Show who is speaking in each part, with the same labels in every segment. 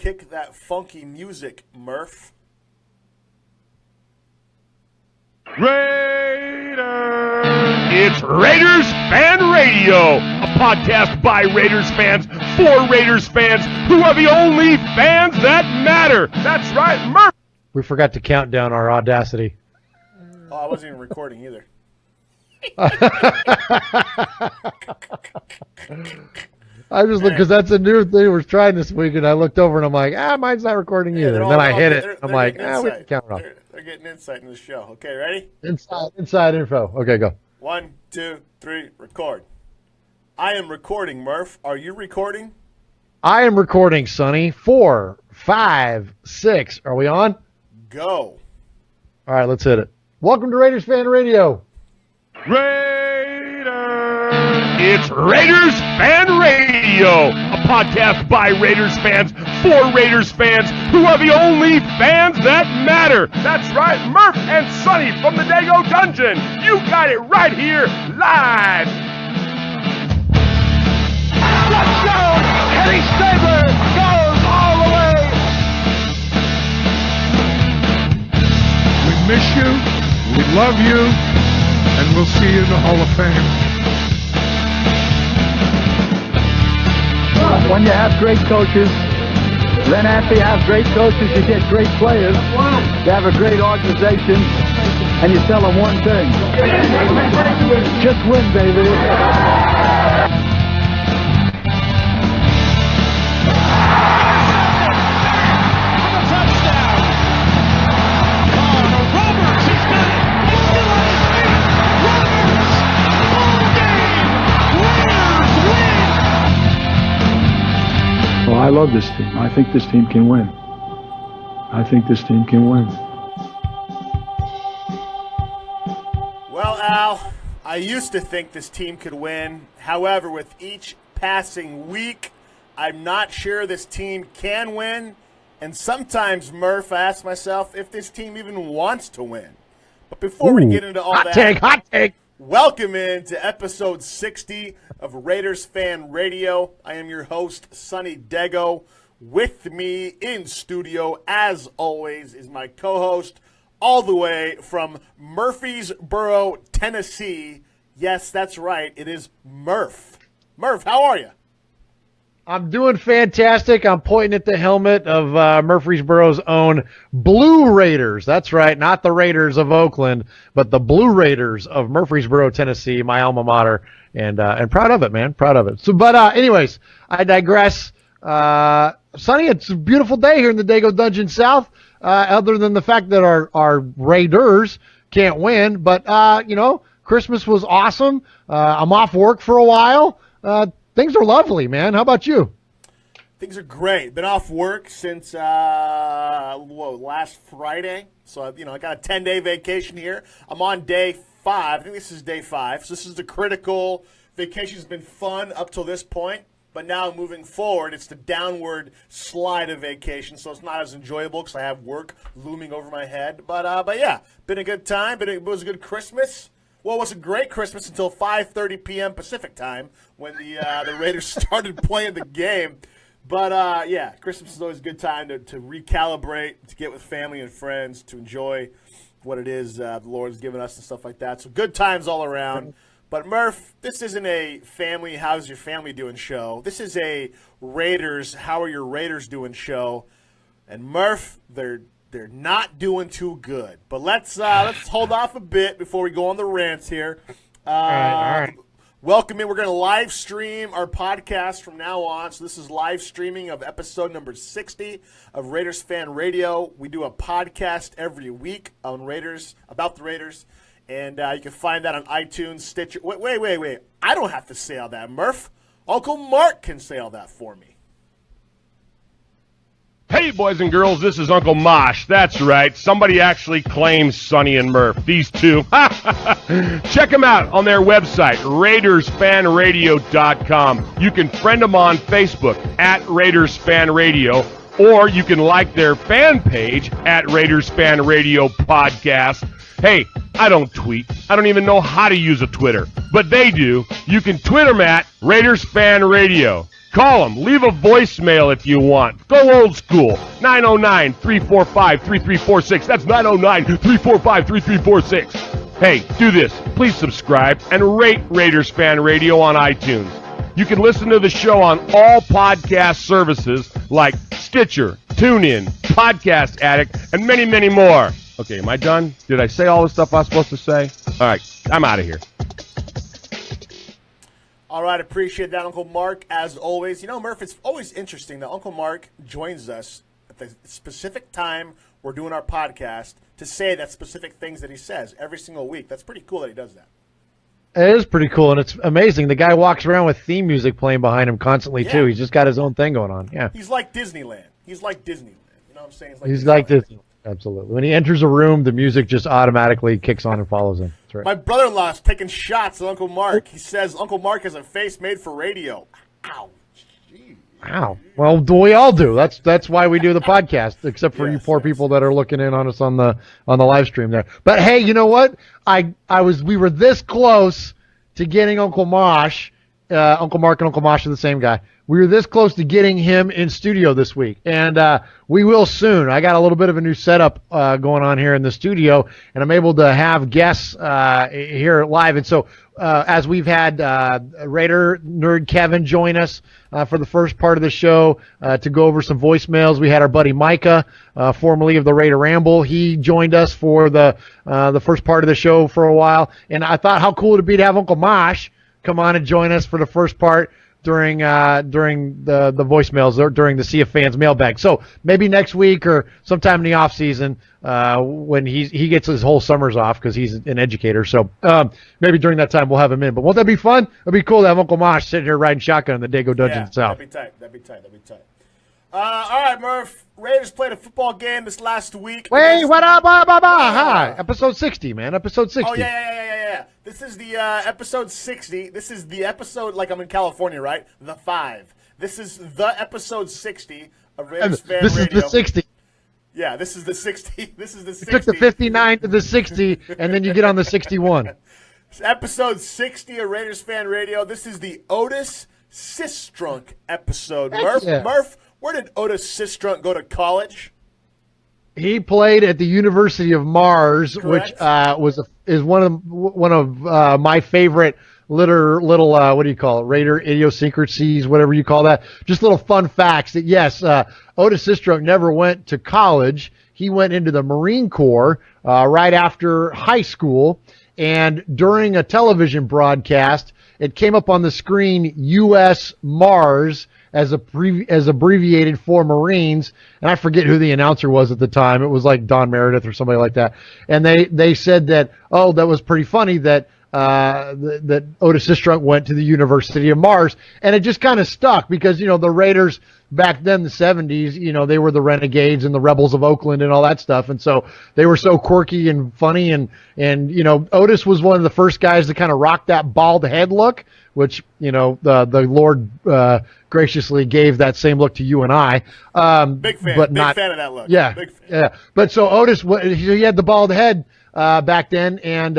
Speaker 1: kick that funky music, Murph.
Speaker 2: Raiders! It's Raiders Fan Radio, a podcast by Raiders fans for Raiders fans who are the only fans that matter. That's right, Murph.
Speaker 3: We forgot to count down our Audacity.
Speaker 1: Oh, I wasn't even recording either.
Speaker 3: I just looked because that's a new thing we're trying this week, and I looked over and I'm like, mine's not recording either. And then I hit it. I'm like, we can count it off.
Speaker 1: They're getting insight into the show. Okay, ready?
Speaker 3: Inside info. Okay, go.
Speaker 1: 1, 2, 3, record. I am recording, Murph. Are you recording?
Speaker 3: I am recording, Sonny. 4, 5, 6. Are we on?
Speaker 1: Go.
Speaker 3: All right, let's hit it. Welcome to Raiders Fan Radio.
Speaker 2: Raiders! It's Raiders Fan Radio, a podcast by Raiders fans for Raiders fans who are the only fans that matter. That's right, Murph and Sonny from the Dago Dungeon. You got it right here, live.
Speaker 4: Touchdown! Kenny Stabler goes all the way.
Speaker 5: We miss you, we love you, and we'll see you in the Hall of Fame.
Speaker 6: When you have great coaches, then after you have great coaches, you get great players. You have a great organization, and you tell them one thing. Just win, baby. Well, I love this team. I think this team can win.
Speaker 1: Well, Al, I used to think this team could win. However, with each passing week, I'm not sure this team can win. And sometimes, Murph, I ask myself if this team even wants to win. But before we get into all that,
Speaker 3: Hot take.
Speaker 1: welcome into episode 60 of Raiders Fan Radio. I am your host, Sonny Dago. With me in studio, as always, is my co-host, all the way from Murfreesboro, Tennessee. Yes, that's right. It is Murph. Murph, how are you?
Speaker 3: I'm doing fantastic. I'm pointing at the helmet of Murfreesboro's own Blue Raiders. That's right, not the Raiders of Oakland, but the Blue Raiders of Murfreesboro, Tennessee, my alma mater, and proud of it, man, proud of it. So, but anyways, I digress. Sonny, it's a beautiful day here in the Dago Dungeon South. Other than the fact that our Raiders can't win, but Christmas was awesome. I'm off work for a while. Things are lovely, man. How about you?
Speaker 1: Things are great. Been off work since last Friday. So, I got a 10-day vacation here. I'm on day 5. I think this is day 5. So this is the critical vacation. Has been fun up till this point. But now moving forward, it's the downward slide of vacation. So it's not as enjoyable because I have work looming over my head. But yeah, been a good time. It was a good Christmas. Well, it was a great Christmas until 5:30 p.m. Pacific time when the Raiders started playing the game. But, yeah, Christmas is always a good time to recalibrate, to get with family and friends, to enjoy what it is the Lord has given us and stuff like that. So good times all around. But, Murph, this isn't a family, how's your family doing show. This is a Raiders, how are your Raiders doing show. And, Murph, they're not doing too good. But let's hold off a bit before we go on the rants here.
Speaker 3: All right.
Speaker 1: Welcome in. We're going to live stream our podcast from now on. So this is live streaming of episode number 60 of Raiders Fan Radio. We do a podcast every week on Raiders, about the Raiders. And you can find that on iTunes, Stitcher. Wait. I don't have to say all that, Murph. Uncle Mark can say all that for me.
Speaker 2: Hey, boys and girls, this is Uncle Mosh. That's right. Somebody actually claims Sonny and Murph. These two. Check them out on their website, RaidersFanRadio.com. You can friend them on Facebook at Raiders Fan Radio, or you can like their fan page at Raiders Fan Radio Podcast. Hey, I don't tweet. I don't even know how to use a Twitter, but they do. You can Twitter them at Raiders Fan Radio. Call them. Leave a voicemail if you want. Go old school. 909-345-3346. That's 909-345-3346. Hey, do this. Please subscribe and rate Raiders Fan Radio on iTunes. You can listen to the show on all podcast services like Stitcher, TuneIn, Podcast Addict, and many, many more. Okay, am I done? Did I say all the stuff I was supposed to say? All right, I'm out of here.
Speaker 1: All right, appreciate that, Uncle Mark, as always. You know, Murph, it's always interesting that Uncle Mark joins us at the specific time we're doing our podcast to say that specific things that he says every single week. That's pretty cool that he does that.
Speaker 3: It is pretty cool, and it's amazing. The guy walks around with theme music playing behind him constantly, too. He's just got his own thing going on. Yeah.
Speaker 1: He's like Disneyland. He's like Disneyland. You know what I'm saying?
Speaker 3: He's like Disneyland. Absolutely. When he enters a room, the music just automatically kicks on and follows him. That's right.
Speaker 1: My brother-in-law is taking shots at Uncle Mark. He says Uncle Mark has a face made for radio. Ow. Jeez.
Speaker 3: Wow. Well, we all do. That's why we do the podcast, except for you poor people that are looking in on us on the live stream there. But hey, you know what? We were this close to getting Uncle Mosh. Uncle Mark and Uncle Mosh are the same guy. We were this close to getting him in studio this week, and we will soon. I got a little bit of a new setup going on here in the studio, and I'm able to have guests here live. And so as we've had Raider Nerd Kevin join us for the first part of the show to go over some voicemails. We had our buddy Micah, formerly of the Raider Ramble. He joined us for the first part of the show for a while, and I thought how cool it would be to have Uncle Mosh come on and join us for the first part during the voicemails or during the Sea of Fans mailbag. So maybe next week or sometime in the off season when he gets his whole summers off because he's an educator. So maybe during that time we'll have him in. But won't that be fun? It'd be cool to have Uncle Mosh sitting here riding shotgun in the Dago Dungeon itself.
Speaker 1: That'd be tight. All right, Murph. Raiders played a football game this last week.
Speaker 3: Wait, what up? Hi. Episode 60, man. Episode 60.
Speaker 1: Oh, yeah. This is the episode 60. This is the episode, like I'm in California, right? The 5. This is the episode 60 of Raiders Fan Radio.
Speaker 3: This is the 60.
Speaker 1: Yeah, this is the 60. This is the 60.
Speaker 3: You took the 59 to the 60, and then you get on the 61.
Speaker 1: It's episode 60 of Raiders Fan Radio. This is the Otis Sistrunk episode. Murph, where did Otis Sistrunk go to college?
Speaker 3: He played at the University of Mars,
Speaker 1: Correct.
Speaker 3: which is one of my favorite little what do you call it? Raider idiosyncrasies, whatever you call that. Just little fun facts that yes, Otis Sistrunk never went to college. He went into the Marine Corps right after high school, and during a television broadcast, it came up on the screen U.S. Mars as abbreviated for Marines, and I forget who the announcer was at the time. It was like Don Meredith or somebody like that. And they said that, that was pretty funny that that Otis Sistrunk went to the University of Mars, and it just kind of stuck because, the Raiders back then, the 70s, they were the Renegades and the Rebels of Oakland and all that stuff. And so they were so quirky and funny. And Otis was one of the first guys to kind of rock that bald head look, which, the Lord graciously gave that same look to you and I.
Speaker 1: Big fan.
Speaker 3: But
Speaker 1: Big fan of that look.
Speaker 3: Yeah.
Speaker 1: Big fan.
Speaker 3: Yeah. But so Otis, he had the bald head back then, and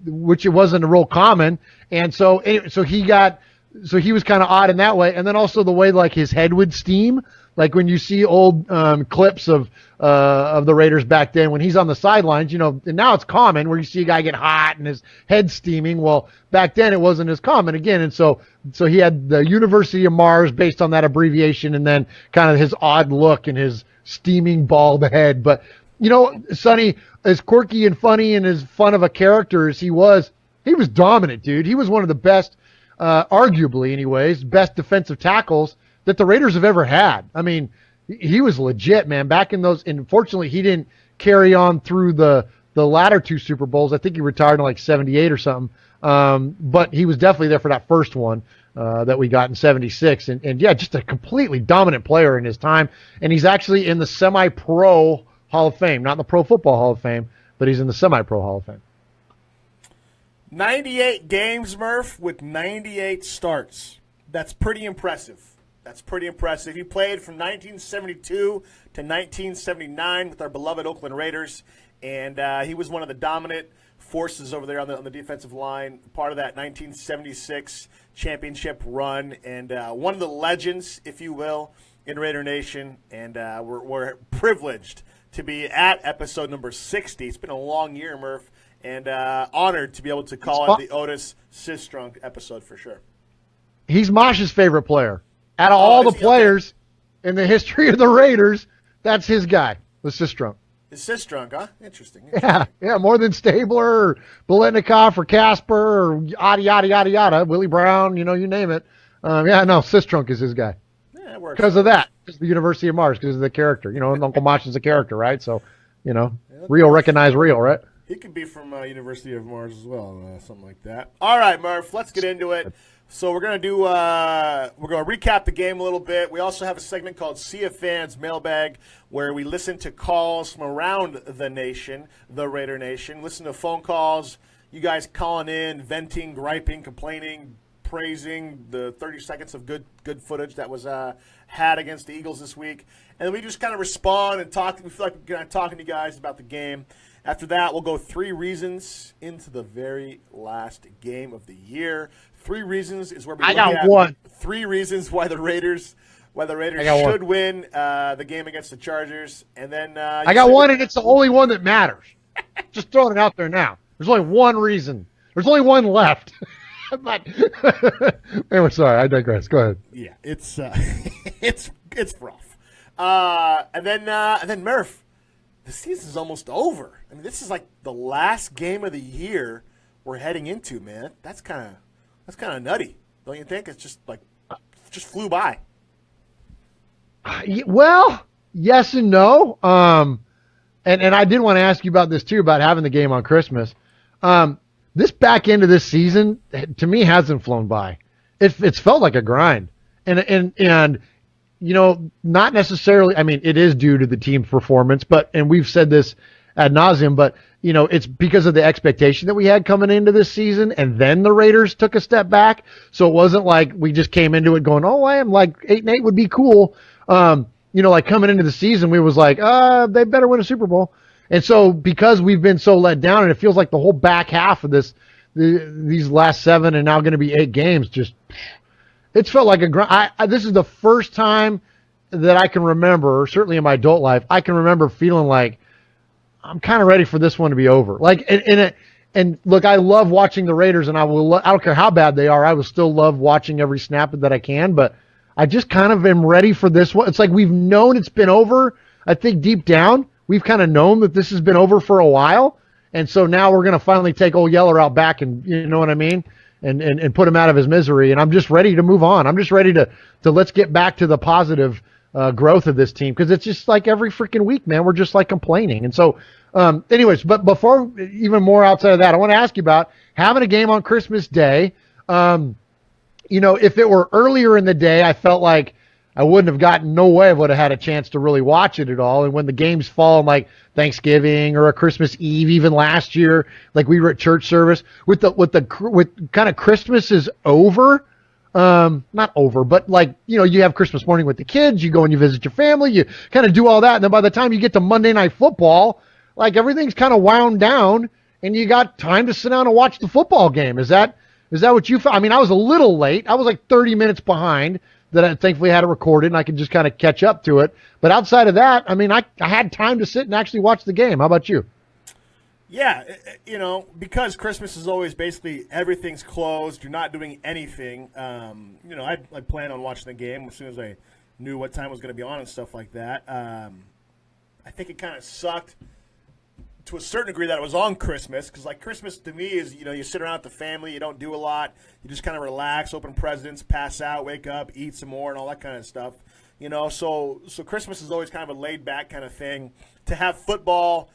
Speaker 3: which it wasn't real common. And so he was kind of odd in that way, and then also the way like his head would steam, like when you see old clips of the Raiders back then when he's on the sidelines, and now it's common where you see a guy get hot and his head steaming. Well, back then it wasn't as common again, and so he had the University of Mars based on that abbreviation, and then kind of his odd look and his steaming bald head. But Sonny, as quirky and funny and as fun of a character as he was dominant, dude. He was one of the best. Arguably anyways, best defensive tackles that the Raiders have ever had. I mean, he was legit, man, back in those, and unfortunately he didn't carry on through the latter two Super Bowls. I think he retired in like 78 or something. But he was definitely there for that first one that we got in 76. And yeah, just a completely dominant player in his time. And he's actually in the semi-pro Hall of Fame, not in the Pro Football Hall of Fame, but he's in the semi-pro Hall of Fame.
Speaker 1: 98 games, Murph, with 98 starts. That's pretty impressive. He played from 1972 to 1979 with our beloved Oakland Raiders, and he was one of the dominant forces over there on the defensive line, part of that 1976 championship run, and one of the legends, if you will, in Raider Nation. And we're privileged to be at episode number 60. It's been a long year, Murph, and honored to be able to call it the Otis Sistrunk episode for sure.
Speaker 3: He's Mosh's favorite player. Out of all the players in the history of the Raiders, that's his guy, the Sistrunk.
Speaker 1: Is Sistrunk, huh? Interesting.
Speaker 3: Yeah, more than Stabler or Biletnikoff or Casper or yada, yada, yada, yada. Willie Brown, you name it. Sistrunk is his guy.
Speaker 1: Yeah, it works.
Speaker 3: Because of that. Because the University of Mars, because of the character. Uncle Mosh is a character, right? So, real recognize real, right?
Speaker 1: He could be from University of Mars as well, something like that. All right, Murph, let's get into it. So we're going to recap the game a little bit. We also have a segment called Sea of Fans Mailbag, where we listen to calls from around the nation, the Raider Nation. Listen to phone calls, you guys calling in, venting, griping, complaining, praising the 30 seconds of good footage that was had against the Eagles this week. And then we just kind of respond and talk. We feel like we're kind of talking to you guys about the game. After that, we'll go 3 reasons into the very last game of the year. 3 reasons is where we look at
Speaker 3: one.
Speaker 1: 3 reasons why the Raiders should win the game against the Chargers. And then
Speaker 3: I got one, and it's the only one that matters. Just throwing it out there now. There's only one reason. There's only one left. But anyway, sorry, I digress. Go ahead.
Speaker 1: Yeah, it's it's rough. And then Murph, the season's almost over. I mean, this is like the last game of the year we're heading into, man. That's kind of nutty, don't you think? It's just flew by.
Speaker 3: Well, yes and no. And I did want to ask you about this too, about having the game on Christmas. This back end of this season, to me, hasn't flown by. It's felt like a grind, and not necessarily. I mean, it is due to the team's performance, and we've said this ad nauseum, but it's because of the expectation that we had coming into this season, and then the Raiders took a step back. So it wasn't like we just came into it going, "Oh, I am like 8-8 would be cool." Like coming into the season, we was like, they better win a Super Bowl. And so because we've been so let down, and it feels like the whole back half of these last 7 and now going to be 8 games, it's felt like a grind. This is the first time that I can remember, certainly in my adult life, I can remember feeling like I'm kind of ready for this one to be over. Like, and look, I love watching the Raiders, and I don't care how bad they are, I will still love watching every snap that I can, but I just kind of am ready for this one. It's like we've known it's been over. I think deep down, we've kind of known that this has been over for a while, and so now we're going to finally take old Yeller out back, and you know what I mean, and put him out of his misery. And I'm just ready to move on. I'm just ready to let's get back to the positive growth of this team, because it's just like every freaking week, man, we're just like complaining. And so, anyways, but before even more outside of that, I want to ask you about having a game on Christmas Day. If it were earlier in the day, I felt like I wouldn't have gotten, no way I would have had a chance to really watch it at all. And when the games fall on like Thanksgiving or a Christmas Eve, even last year, like we were at church service with kind of Christmas is over. Not over, but like, you have Christmas morning with the kids, you go and you visit your family, you kind of do all that. And then by the time you get to Monday Night Football, like everything's kind of wound down and you got time to sit down and watch the football game. Is that what you felt? I mean, I was a little late. I was like 30 minutes behind that I thankfully had it recorded and I could just kind of catch up to it. But outside of that, I mean, I had time to sit and actually watch the game. How about you?
Speaker 1: Yeah, because Christmas is always basically everything's closed. You're not doing anything. I planned on watching the game as soon as I knew what time it was going to be on and stuff like that. I think it kind of sucked to a certain degree that it was on Christmas, because like Christmas to me is, you sit around with the family, you don't do a lot, you just kind of relax, open presents, pass out, wake up, eat some more, and all that kind of stuff. So Christmas is always kind of a laid back kind of thing. To have football,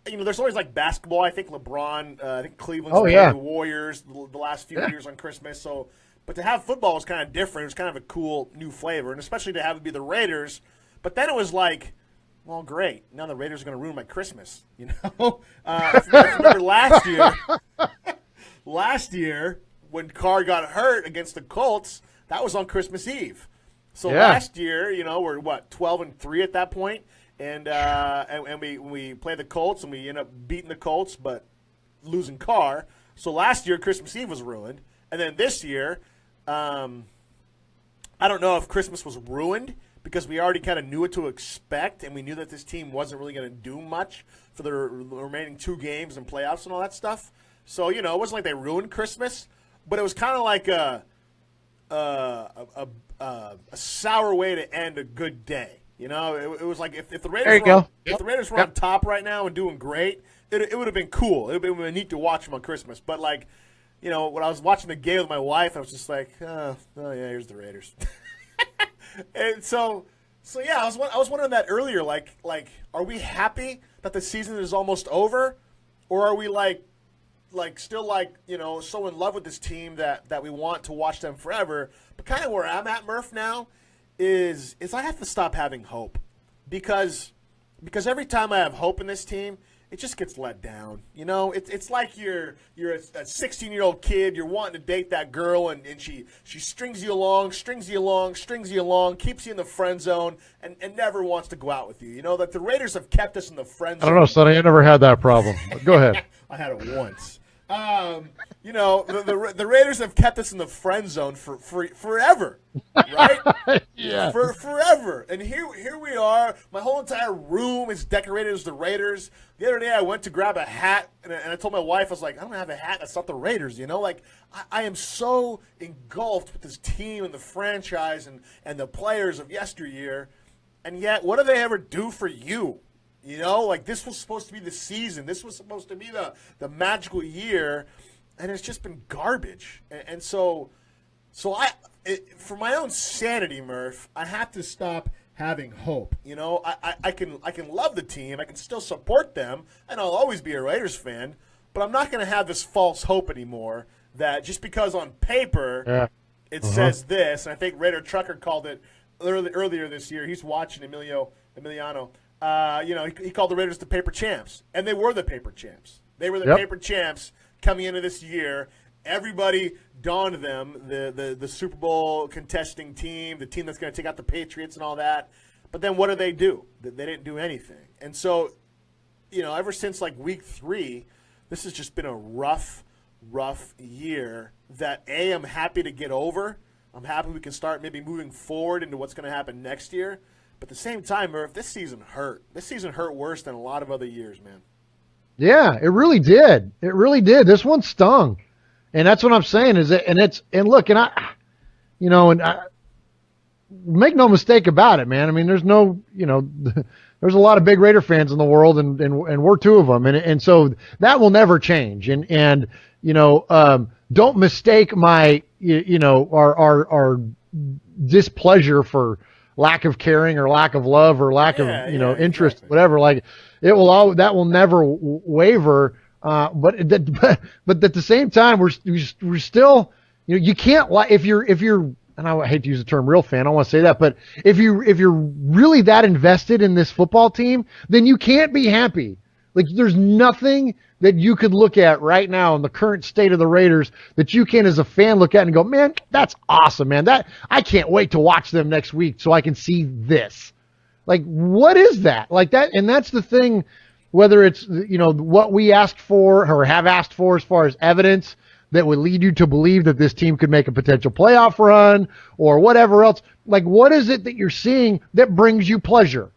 Speaker 1: there's always like basketball. I think LeBron, I think Cleveland's the Warriors the last few years on Christmas. So, but to have football was kind of different. It was kind of a cool new flavor, and especially to have it be the Raiders. But then it was like, well, great. Now the Raiders are going to ruin my Christmas. If you remember last year when Carr got hurt against the Colts, that was on Christmas Eve. So last year, we're 12-3 at that point, and we play the Colts and we end up beating the Colts, but losing Carr. So last year, Christmas Eve was ruined. And then this year, I don't know if Christmas was ruined because we already kind of knew what to expect, and we knew that this team wasn't really going to do much for the remaining 2 games and playoffs and all that stuff. So, it wasn't like they ruined Christmas, but it was kind of like a sour way to end a good day. It was like if the Raiders were on top right now and doing great, it would have been cool. It would have been neat to watch them on Christmas. But when I was watching the game with my wife, I was just like, oh yeah, here's the Raiders. And so yeah, I was wondering that earlier. Like, are we happy that the season is almost over, or are we still so in love with this team that we want to watch them forever? But kind of where I'm at, Murph, now is I have to stop having hope because every time I have hope in this team, it just gets let down. It's like you're a 16-year-old kid. You're wanting to date that girl, and she strings you along, keeps you in the friend zone, and never wants to go out with you. That the Raiders have kept us in the friend zone.
Speaker 3: I don't know, Sonny. I never had that problem. Go ahead.
Speaker 1: I had it once. The Raiders have kept us in the friend zone for forever, right?
Speaker 3: Yeah.
Speaker 1: For forever. And here we are. My whole entire room is decorated as the Raiders. The other day I went to grab a hat, and I told my wife, I was like, I don't have a hat that's not the Raiders, I am so engulfed with this team and the franchise and the players of yesteryear, and yet what do they ever do for you? This was supposed to be the season. This was supposed to be the magical year, and it's just been garbage. And so for my own sanity, Murph, I have to stop having hope. I can love the team. I can still support them, and I'll always be a Raiders fan, but I'm not going to have this false hope anymore that just because on paper it says this, and I think Raider Trucker called it earlier this year. He's watching Emiliano. He called the Raiders the paper champs, and they were the paper champs. They were the paper champs coming into this year. Everybody donned them, the Super Bowl contesting team, the team that's going to take out the Patriots and all that. But then what do? They didn't do anything. And so, ever since week 3, this has just been a rough year that, I'm happy to get over. I'm happy we can start maybe moving forward into what's going to happen next year. But at the same time, Murph, this season hurt. This season hurt worse than a lot of other years, man. Yeah, it really did. It really did. This one stung. And that's what I'm saying make no mistake about it, man. I mean, there's there's a lot of big Raider fans in the world, and we're 2 of them. And so that will never change. And don't mistake my, our displeasure for lack of caring or lack of love or lack of interest, exactly. Whatever. That will never waver. But at the same time, we're still, you can't if you're, and I hate to use the term real fan, I don't want to say that, but if you're really that invested in this football team, then you can't be happy. There's nothing that you could look at right now in the current state of the Raiders that you can, as a fan, look at and go, man, that's awesome, man. I can't wait to watch them next week so I can see this. What is that? And that's the thing, whether it's, what we asked for or have asked for as far as evidence that would lead you to believe that this team could make a potential playoff run or whatever else. What is it that you're seeing that brings you pleasure?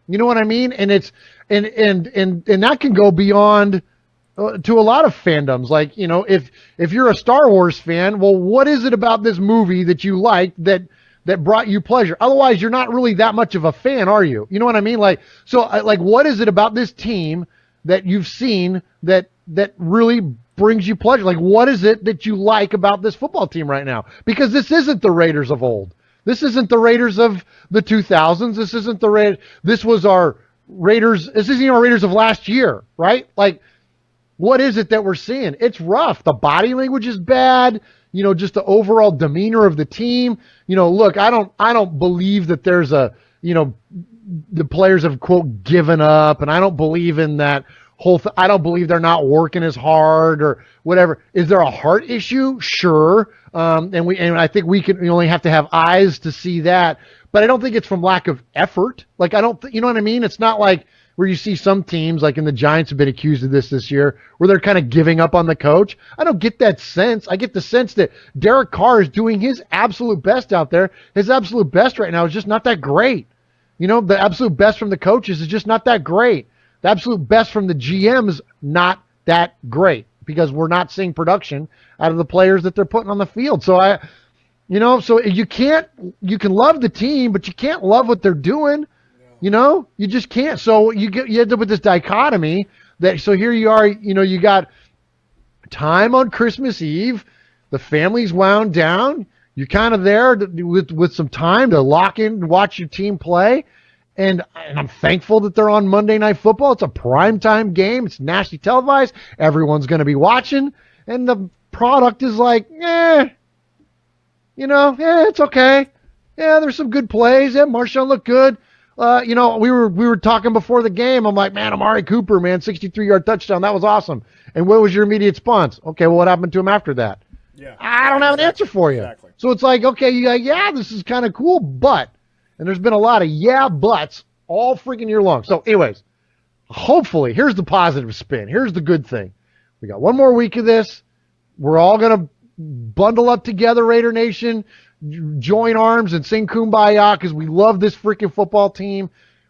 Speaker 1: You know what I mean? And it's, and that can go beyond to a lot of fandoms. If you're a Star Wars fan, well, what is it about this movie that you liked that brought you pleasure? Otherwise, you're not really that much of a fan, are you? You know what I mean? What is it about this team that you've seen that really brings you pleasure? What is it that you like about this football team right now? Because this isn't the Raiders of old. This isn't the Raiders of the 2000s. This isn't the Raiders. This was our Raiders. This isn't our Raiders of last year, right? What is it that we're seeing? It's rough. The body language is bad. Just the overall demeanor of the team. Look, I don't believe that there's the players have, quote, given up, and I don't believe in that whole I don't believe they're not working as hard or whatever. Is there a heart issue? Sure. And I think we only have to have eyes to see that, but I don't think it's from lack of effort. I don't, you know what I mean? It's not like
Speaker 3: where you see some teams, like in the Giants have been accused of this year, where they're kind of giving up on the coach. I don't get that sense. I get the sense that Derek Carr is doing his absolute best out there. His absolute best right now is just not that great. You know, the absolute best from the coaches is just not that great. The absolute best from the GMs, not that great, because we're not seeing production out of the players that they're putting on the field. So so you can love the team, but you can't love what they're doing. You know, you just can't. So you end up with this dichotomy that, so here you are, you know, you got time on Christmas Eve, the family's wound down, you're kind of there with some time to lock in and watch your team play. And I'm thankful that they're on Monday Night Football. It's a primetime game. It's nationally televised. Everyone's going to be watching. And the product is like, it's okay. Yeah, there's some good plays. Yeah, Marshawn looked good. We were talking before the game. I'm like, man, Amari Cooper, man, 63-yard touchdown. That was awesome. And what was your immediate response? Okay, well, what happened to him after that?
Speaker 1: Yeah.
Speaker 3: I don't have an answer for you.
Speaker 1: Exactly.
Speaker 3: So it's like, okay, you like, yeah, this is kind of cool, but, and there's been a lot of buts all freaking year long. So anyways, hopefully, here's the positive spin. Here's the good thing. We got one more week of this. We're all going to bundle up together, Raider Nation, join arms and sing Kumbaya because we love this freaking football team.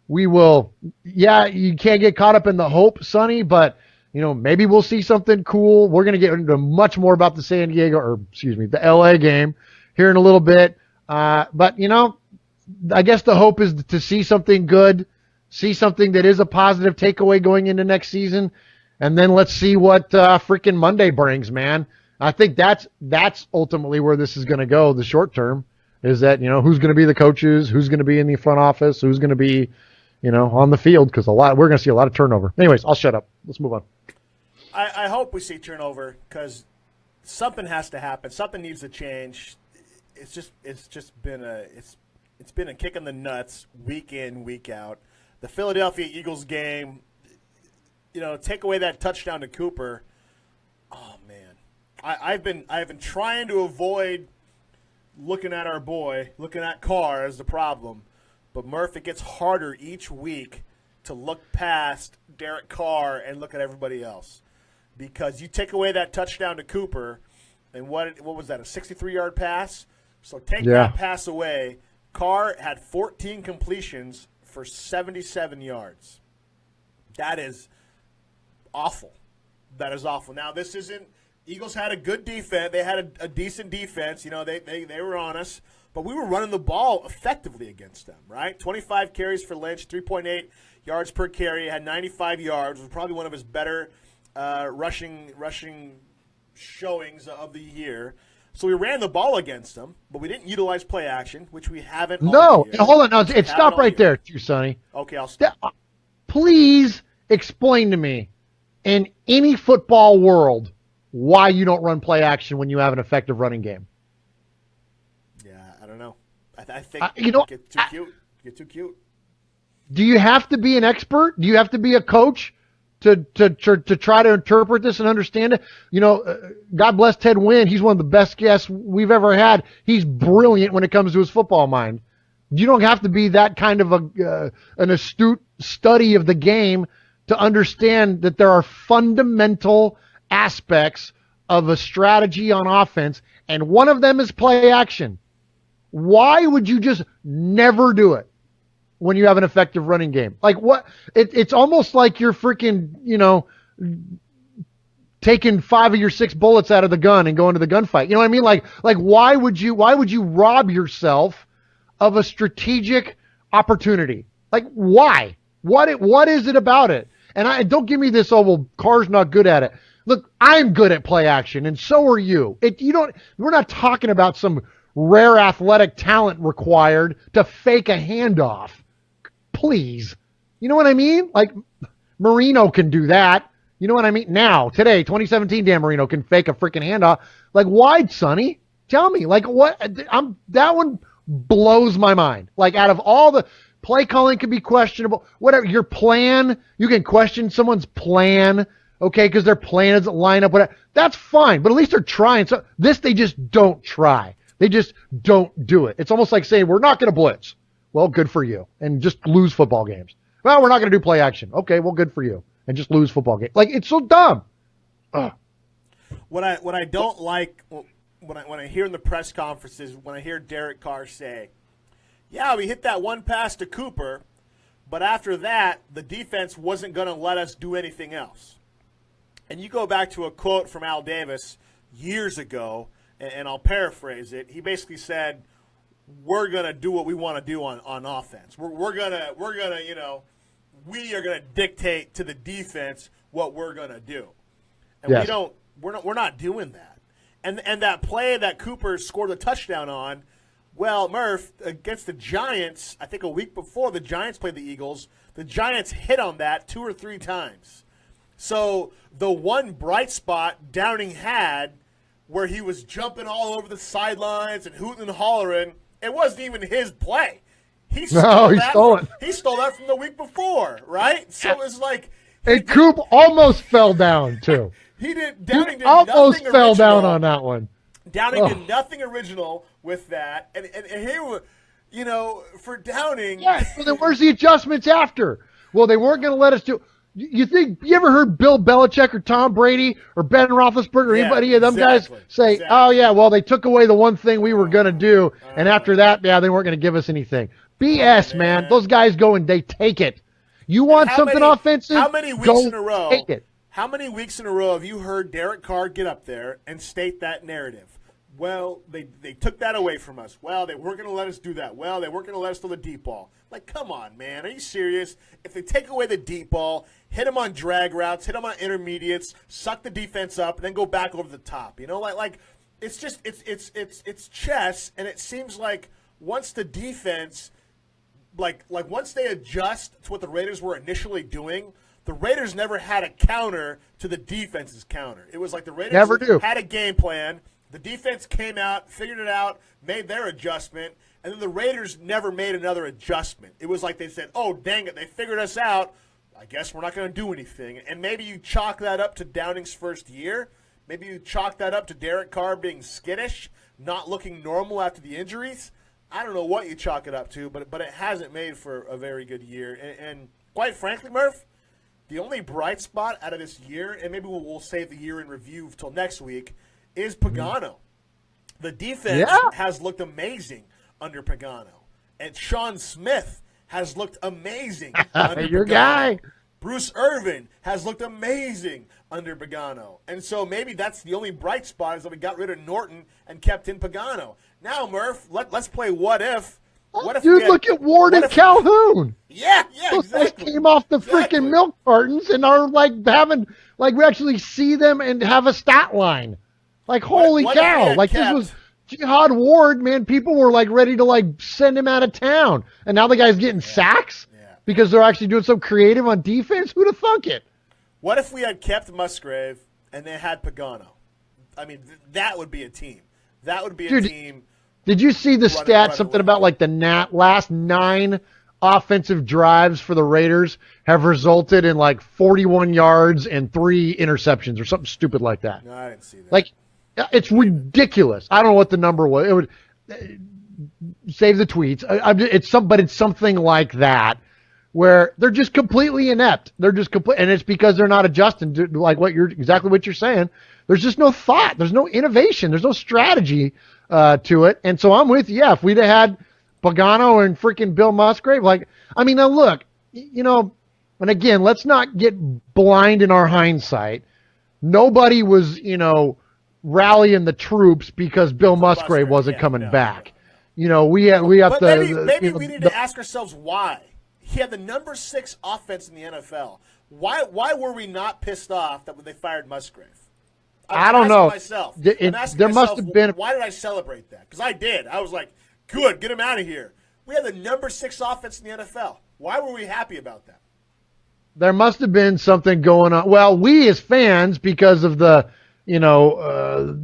Speaker 3: We will, you can't get caught up in the hope, Sonny, but, maybe we'll see something cool. We're going to get into much more about the LA game here in a little bit. But, I guess the hope is to see something good, see something that is a positive takeaway going into next season, and then let's see what freaking Monday brings, man. I think that's ultimately where this is going to go. The short term is that, who's going to be the coaches, who's going to be in the front office, who's going to be, on the field, because we're going to see a lot of turnover. Anyways, I'll shut up. Let's move on.
Speaker 1: I hope we see turnover because something has to happen. Something needs to change. It's been a kick in the nuts week in, week out. The Philadelphia Eagles game, take away that touchdown to Cooper. Oh man, I've been trying to avoid looking at our boy, looking at Carr as the problem, but Murph, it gets harder each week to look past Derek Carr and look at everybody else, because you take away that touchdown to Cooper, and what was that, a 63-yard pass? So take that pass away. Carr had 14 completions for 77 yards. That is awful. That is awful. Now, this isn't – Eagles had a good defense. They had a decent defense. They were on us. But we were running the ball effectively against them, right? 25 carries for Lynch, 3.8 yards per carry. Had 95 yards. Was probably one of his better rushing showings of the year. So we ran the ball against them, but we didn't utilize play action, which we haven't.
Speaker 3: No, hold on. No, stop right there, too, Sonny.
Speaker 1: Okay, I'll stop.
Speaker 3: Please explain to me, in any football world, why you don't run play action when you have an effective running game.
Speaker 1: Yeah, I don't know. I think get too cute. Get too cute.
Speaker 3: Do you have to be an expert? Do you have to be a coach to try to interpret this and understand it? God bless Ted Wynn. He's one of the best guests we've ever had. He's brilliant when it comes to his football mind. You don't have to be that kind of an astute study of the game to understand that there are fundamental aspects of a strategy on offense, and one of them is play action. Why would you just never do it when you have an effective running game? Like what? It's almost like you're freaking, taking 5 of your 6 bullets out of the gun and going to the gunfight. You know what I mean? Like why would you rob yourself of a strategic opportunity? Like why? What is it about it? And don't give me this, Carr's not good at it. Look, I'm good at play action, and so are you. We're not talking about some rare athletic talent required to fake a handoff. Please. You know what I mean? Like, Marino can do that. You know what I mean? Now, today, 2017, Dan Marino can fake a freaking handoff. Like, why, Sonny? Tell me. Like, what? That one blows my mind. Like, out of all the play calling can be questionable. Whatever. Your plan, you can question someone's plan, okay, because their plan doesn't line up. Whatever. That's fine, but at least they're trying. So this, they just don't try. They just don't do it. It's almost like saying, we're not going to blitz. Well, good for you. And just lose football games. Well, we're not going to do play action. Okay, well, good for you. And just lose football game. Like, it's so dumb. Ugh.
Speaker 1: What I don't like when I hear in the press conferences, when I hear Derek Carr say, yeah, we hit that one pass to Cooper, but after that, the defense wasn't going to let us do anything else. And you go back to a quote from Al Davis years ago, and I'll paraphrase it. He basically said, we're going to do what we want to do on offense. We're going to, you know, we are going to dictate to the defense what we're going to do. And
Speaker 3: yes.
Speaker 1: we're not doing that. And that play that Cooper scored a touchdown on, well, Murph, against the Giants, I think a week before the Giants played the Eagles, the Giants hit on that 2 or 3 times. So the one bright spot Downing had where he was jumping all over the sidelines and hooting and hollering, it wasn't even his play. He stole it. He stole that from the week before, right? So it was like –
Speaker 3: And Coop almost fell down, too.
Speaker 1: Downing did
Speaker 3: almost
Speaker 1: nothing
Speaker 3: fell
Speaker 1: original.
Speaker 3: Down on that one.
Speaker 1: Downing did nothing original with that. And here, you know, for Downing.
Speaker 3: Yeah, well, then where's the adjustments after? Well, they weren't going to let us do. You ever heard Bill Belichick or Tom Brady or Ben Roethlisberger or anybody of them guys say, oh, yeah, well, they took away the one thing we were going to do, and after that, yeah, they weren't going to give us anything. BS, man. Those guys go and they take it. You want something offensive?
Speaker 1: How many weeks in a row?
Speaker 3: Take it.
Speaker 1: How many weeks in a row have you heard Derek Carr get up there and state that narrative? Well, they took that away from us. Well, they weren't going to let us do that. Well, they weren't going to let us throw the deep ball. Like, come on, man. Are you serious? If they take away the deep ball, hit them on drag routes, hit them on intermediates, suck the defense up, and then go back over the top. You know, like it's just it's chess, and it seems like once the defense, like once they adjust to what the Raiders were initially doing, the Raiders never had a counter to the defense's counter. It was like the Raiders had a game plan. The defense came out, figured it out, made their adjustment, and then the Raiders never made another adjustment. It was like they said, oh, dang it, they figured us out. I guess we're not going to do anything. And maybe you chalk that up to Downing's first year. Maybe you chalk that up to Derek Carr being skittish, not looking normal after the injuries. I don't know what you chalk it up to, but it hasn't made for a very good year. And quite frankly, Murph, the only bright spot out of this year, and maybe we'll save the year in review till next week, is Pagano. The defense has looked amazing under Pagano. And Sean Smith has looked amazing under
Speaker 3: Your
Speaker 1: Pagano.
Speaker 3: guy.
Speaker 1: Bruce Irvin has looked amazing under Pagano. And so maybe that's the only bright spot is that we got rid of Norton and kept in Pagano. Now, Murph, let's play what if. What if
Speaker 3: Dude, look at Ward and Calhoun.
Speaker 1: Yeah,
Speaker 3: Those guys
Speaker 1: exactly.
Speaker 3: came off the freaking milk cartons and are like having, like we actually see them and have a stat line. Like, holy cow. Like, this was Jihad Ward, man. People were like ready to like send him out of town. And now the guy's getting sacks because they're actually doing some creative on defense. Who'd have thunk it?
Speaker 1: What if we had kept Musgrave and they had Pagano? I mean, that would be a team. That would be a team.
Speaker 3: Did you see the stat, something about like the last 9 offensive drives for the Raiders have resulted in like 41 yards and 3 interceptions or something stupid like that?
Speaker 1: No, I didn't see that.
Speaker 3: Like, it's ridiculous. I don't know what the number was. It would save the tweets. But it's something like that where they're just completely inept. They're just complete, and it's because they're not adjusting to like exactly what you're saying. There's just no thought. There's no innovation. There's no strategy to it. And so I'm with you. Yeah, if we'd have had Pagano and freaking Bill Musgrave, like, I mean, now look, you know, and again, let's not get blind in our hindsight. Nobody was, you know, rallying the troops because Bill Musgrave wasn't coming back. You know, we have
Speaker 1: but
Speaker 3: to.
Speaker 1: Maybe we need to ask ourselves why. He had the number 6 offense in the NFL. Why were we not pissed off that when they fired Musgrave?
Speaker 3: I don't know.
Speaker 1: There must have been. Why did I celebrate that? Because I did. I was like, good, get him out of here. We had the number 6 offense in the NFL. Why were we happy about that?
Speaker 3: There must have been something going on. Well, we as fans, because of the, you know,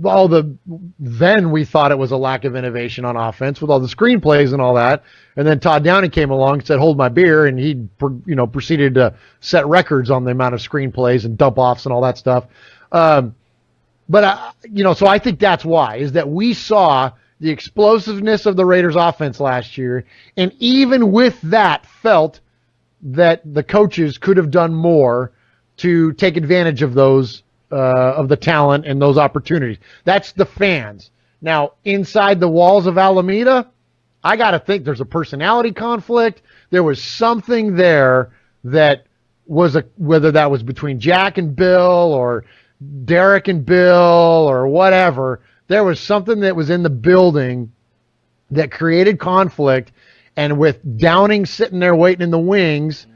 Speaker 3: then we thought it was a lack of innovation on offense with all the screenplays and all that. And then Todd Downing came along and said, hold my beer. And he, you know, proceeded to set records on the amount of screenplays and dump offs and all that stuff. But, you know, so I think that's why, is that we saw the explosiveness of the Raiders offense last year. And even with that felt that the coaches could have done more to take advantage of those of the talent and those opportunities. That's the fans. Now, inside the walls of Alameda, I got to think there's a personality conflict. There was something there that was whether that was between Jack and Bill or Derek and Bill or whatever. There was something that was in the building that created conflict, and with Downing sitting there waiting in the wings,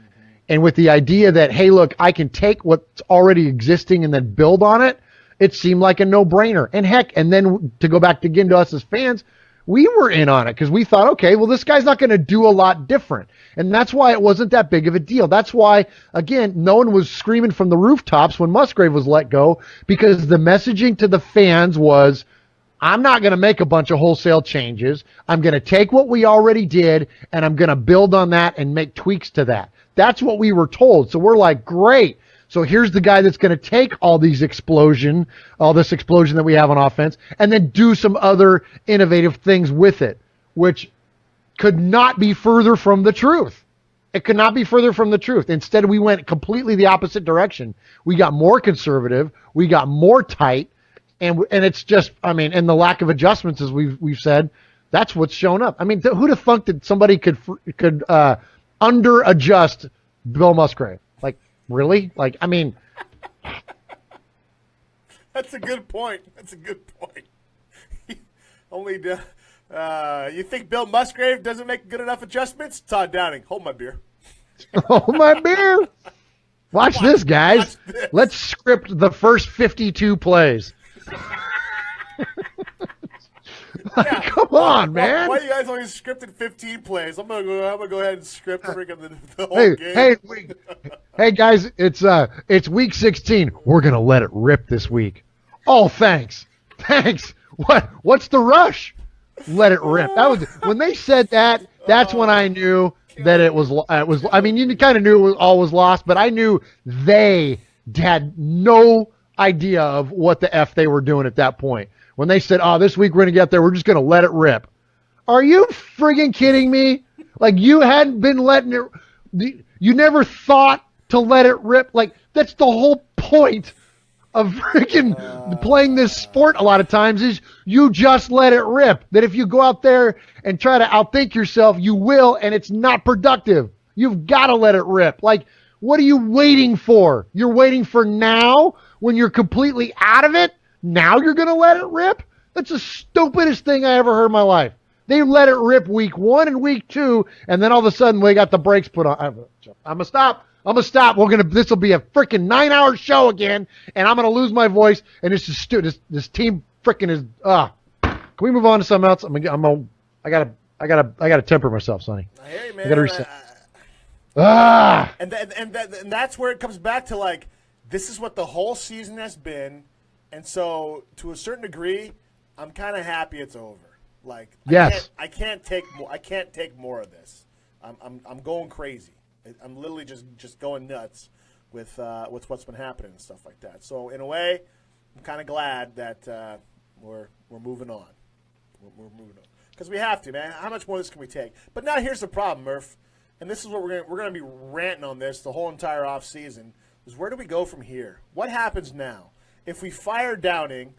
Speaker 3: and with the idea that, hey, look, I can take what's already existing and then build on it, it seemed like a no-brainer. And heck, and then to go back again to us as fans, we were in on it because we thought, okay, well, this guy's not going to do a lot different. And that's why it wasn't that big of a deal. That's why, again, no one was screaming from the rooftops when Musgrave was let go, because the messaging to the fans was, I'm not going to make a bunch of wholesale changes. I'm going to take what we already did, and I'm going to build on that and make tweaks to that. That's what we were told. So we're like, great. So here's the guy that's going to take all this explosion that we have on offense, and then do some other innovative things with it, which could not be further from the truth. It could not be further from the truth. Instead, we went completely the opposite direction. We got more conservative. We got more tight. And it's just, I mean, and the lack of adjustments, as we've said, that's what's shown up. I mean, who'd have thunk that somebody could under adjust Bill Musgrave? Like, really? Like, I mean,
Speaker 1: that's a good point. That's a good point. You think Bill Musgrave doesn't make good enough adjustments? Todd Downing, hold my beer.
Speaker 3: Hold my beer. Watch this, guys.
Speaker 1: Watch this.
Speaker 3: Let's script the first 52 plays.
Speaker 1: Yeah.
Speaker 3: Come on, man.
Speaker 1: Why you guys only scripted 15 plays? I'm gonna go ahead and script freaking the whole game.
Speaker 3: Hey, guys, it's week 16. We're gonna let it rip this week. Oh, thanks. What's the rush? Let it rip. That was when they said that. That's when I knew that it was. I mean, you kind of knew all was lost, but I knew they had no idea of what the F they were doing at that point. When they said, oh, this week we're going to get there, we're just going to let it rip. Are you friggin' kidding me? Like, you hadn't been letting it, you never thought to let it rip? Like, that's the whole point of friggin' playing this sport a lot of times, is you just let it rip. That if you go out there and try to outthink yourself, you will, and it's not productive. You've got to let it rip. Like, what are you waiting for? You're waiting for now when you're completely out of it? Now you're going to let it rip? That's the stupidest thing I ever heard in my life. They let it rip week 1 and week 2, and then all of a sudden we got the brakes put on. I'm going to stop. This will be a freaking 9-hour show again, and I'm going to lose my voice, and this team freaking is, Can we move on to something else? I gotta temper myself, Sonny.
Speaker 1: I hear you, man.
Speaker 3: I gotta reset.
Speaker 1: And that's where it comes back to, like, this is what the whole season has been. And so, to a certain degree, I'm kind of happy it's over. Like,
Speaker 3: yes.
Speaker 1: I can't take more. I can't take more of this. I'm going crazy. I'm literally just going nuts with what's been happening and stuff like that. So, in a way, I'm kind of glad that we're moving on. We're moving on because we have to, man. How much more of this can we take? But now here's the problem, Murph, and this is what we're gonna be ranting on this the whole entire off season. Is where do we go from here? What happens now? If we fire Downing,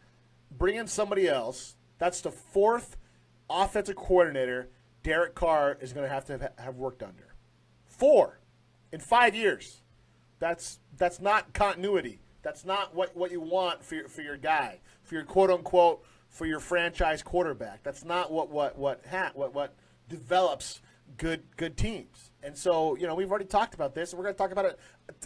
Speaker 1: bring in somebody else, that's the 4th offensive coordinator Derek Carr is going to have worked under. 4 in 5 years. That's not continuity. That's not what you want for your guy, for your quote unquote, for your franchise quarterback. That's not what develops good teams. And so, we've already talked about this, and we're going to talk about it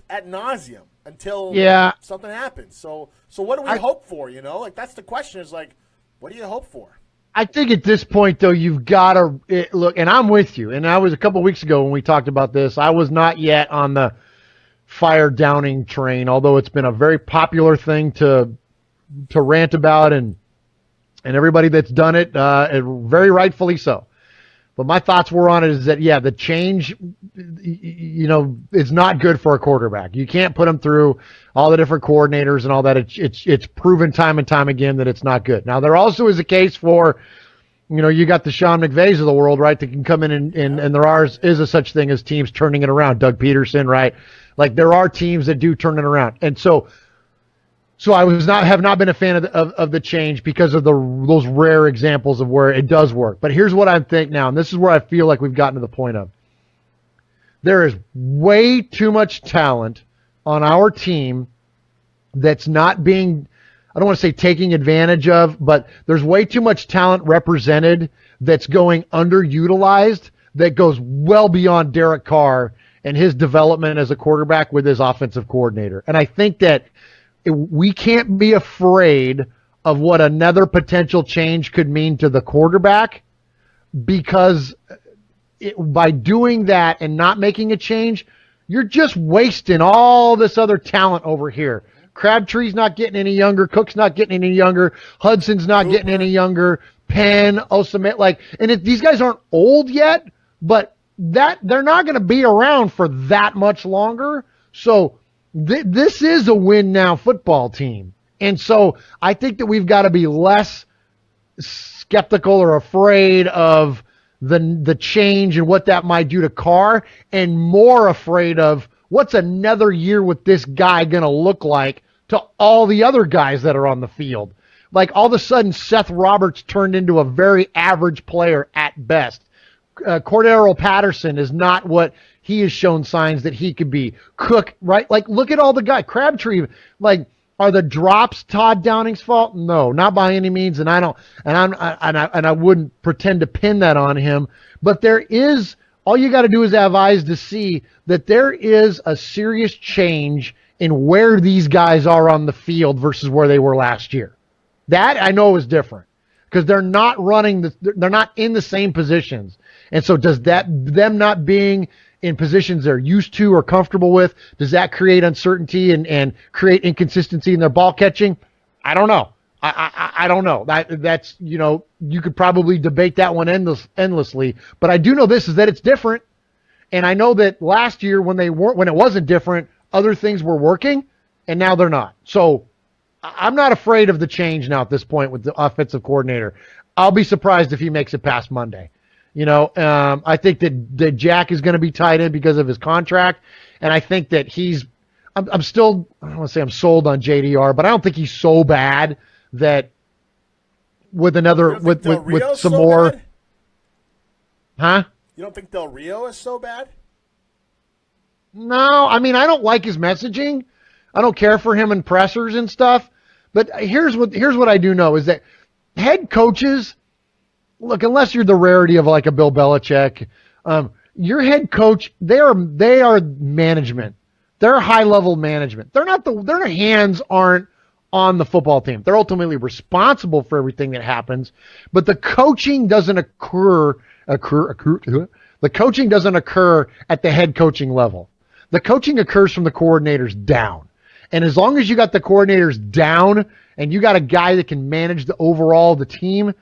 Speaker 1: ad nauseum until something happens. So what do we hope for, Like, that's the question is, like, what do you hope for?
Speaker 3: I think at this point, though, you've got to look, and I'm with you. And I was a couple of weeks ago when we talked about this. I was not yet on the fire Downing train, although it's been a very popular thing to rant about, and everybody that's done it, very rightfully so. But my thoughts were on it is that, the change, is not good for a quarterback. You can't put him through all the different coordinators and all that. It's proven time and time again that it's not good. Now, there also is a case for, You got the Sean McVays of the world, right, that can come in and there is a such thing as teams turning it around. Doug Peterson, right? Like there are teams that do turn it around. And so I have not been a fan of the change because of those rare examples of where it does work. But here's what I think now, and this is where I feel like we've gotten to the point of. There is way too much talent on our team that's not being, I don't want to say taking advantage of, but there's way too much talent represented that's going underutilized that goes well beyond Derek Carr and his development as a quarterback with his offensive coordinator. And I think that we can't be afraid of what another potential change could mean to the quarterback, because by doing that and not making a change, you're just wasting all this other talent over here. Crabtree's not getting any younger. Cook's not getting any younger. Hudson's not getting any younger. Penn, Osame, these guys aren't old yet, but they're not going to be around for that much longer. So this is a win now football team. And so I think that we've got to be less skeptical or afraid of the change and what that might do to Carr, and more afraid of what's another year with this guy going to look like to all the other guys that are on the field. Like all of a sudden Seth Roberts turned into a very average player at best. Cordero Patterson is not what he has shown signs that he could be. Cook, right? Like look at all the guys. Crabtree, are the drops Todd Downing's fault? No, not by any means, and I wouldn't pretend to pin that on him. But there is, all you got to do is have eyes to see that there is a serious change in where these guys are on the field versus where they were last year. That I know is different because they're not they're not in the same positions, and so does them not being in positions they're used to or comfortable with, does that create uncertainty and create inconsistency in their ball catching? I don't know. I don't know. That's, you could probably debate that one endlessly, but I do know this is that it's different. And I know that last year when it wasn't different, other things were working and now they're not. So I'm not afraid of the change now at this point with the offensive coordinator. I'll be surprised if he makes it past Monday. I think that Jack is going to be tied in because of his contract, and I think that I'm still, I don't want to say I'm sold on JDR, but I don't think he's so bad that with some
Speaker 1: so
Speaker 3: more,
Speaker 1: bad?
Speaker 3: Huh?
Speaker 1: You don't think Del Rio is so bad?
Speaker 3: No, I mean I don't like his messaging. I don't care for him in pressers and stuff. But here's what I do know is that head coaches. Look, unless you're the rarity of like a Bill Belichick, your head coach, they are management. They're high-level management. Their hands aren't on the football team. They're ultimately responsible for everything that happens, but the coaching doesn't occur. The coaching doesn't occur at the head coaching level. The coaching occurs from the coordinators down. And as long as you got the coordinators down and you got a guy that can manage the overall of the team,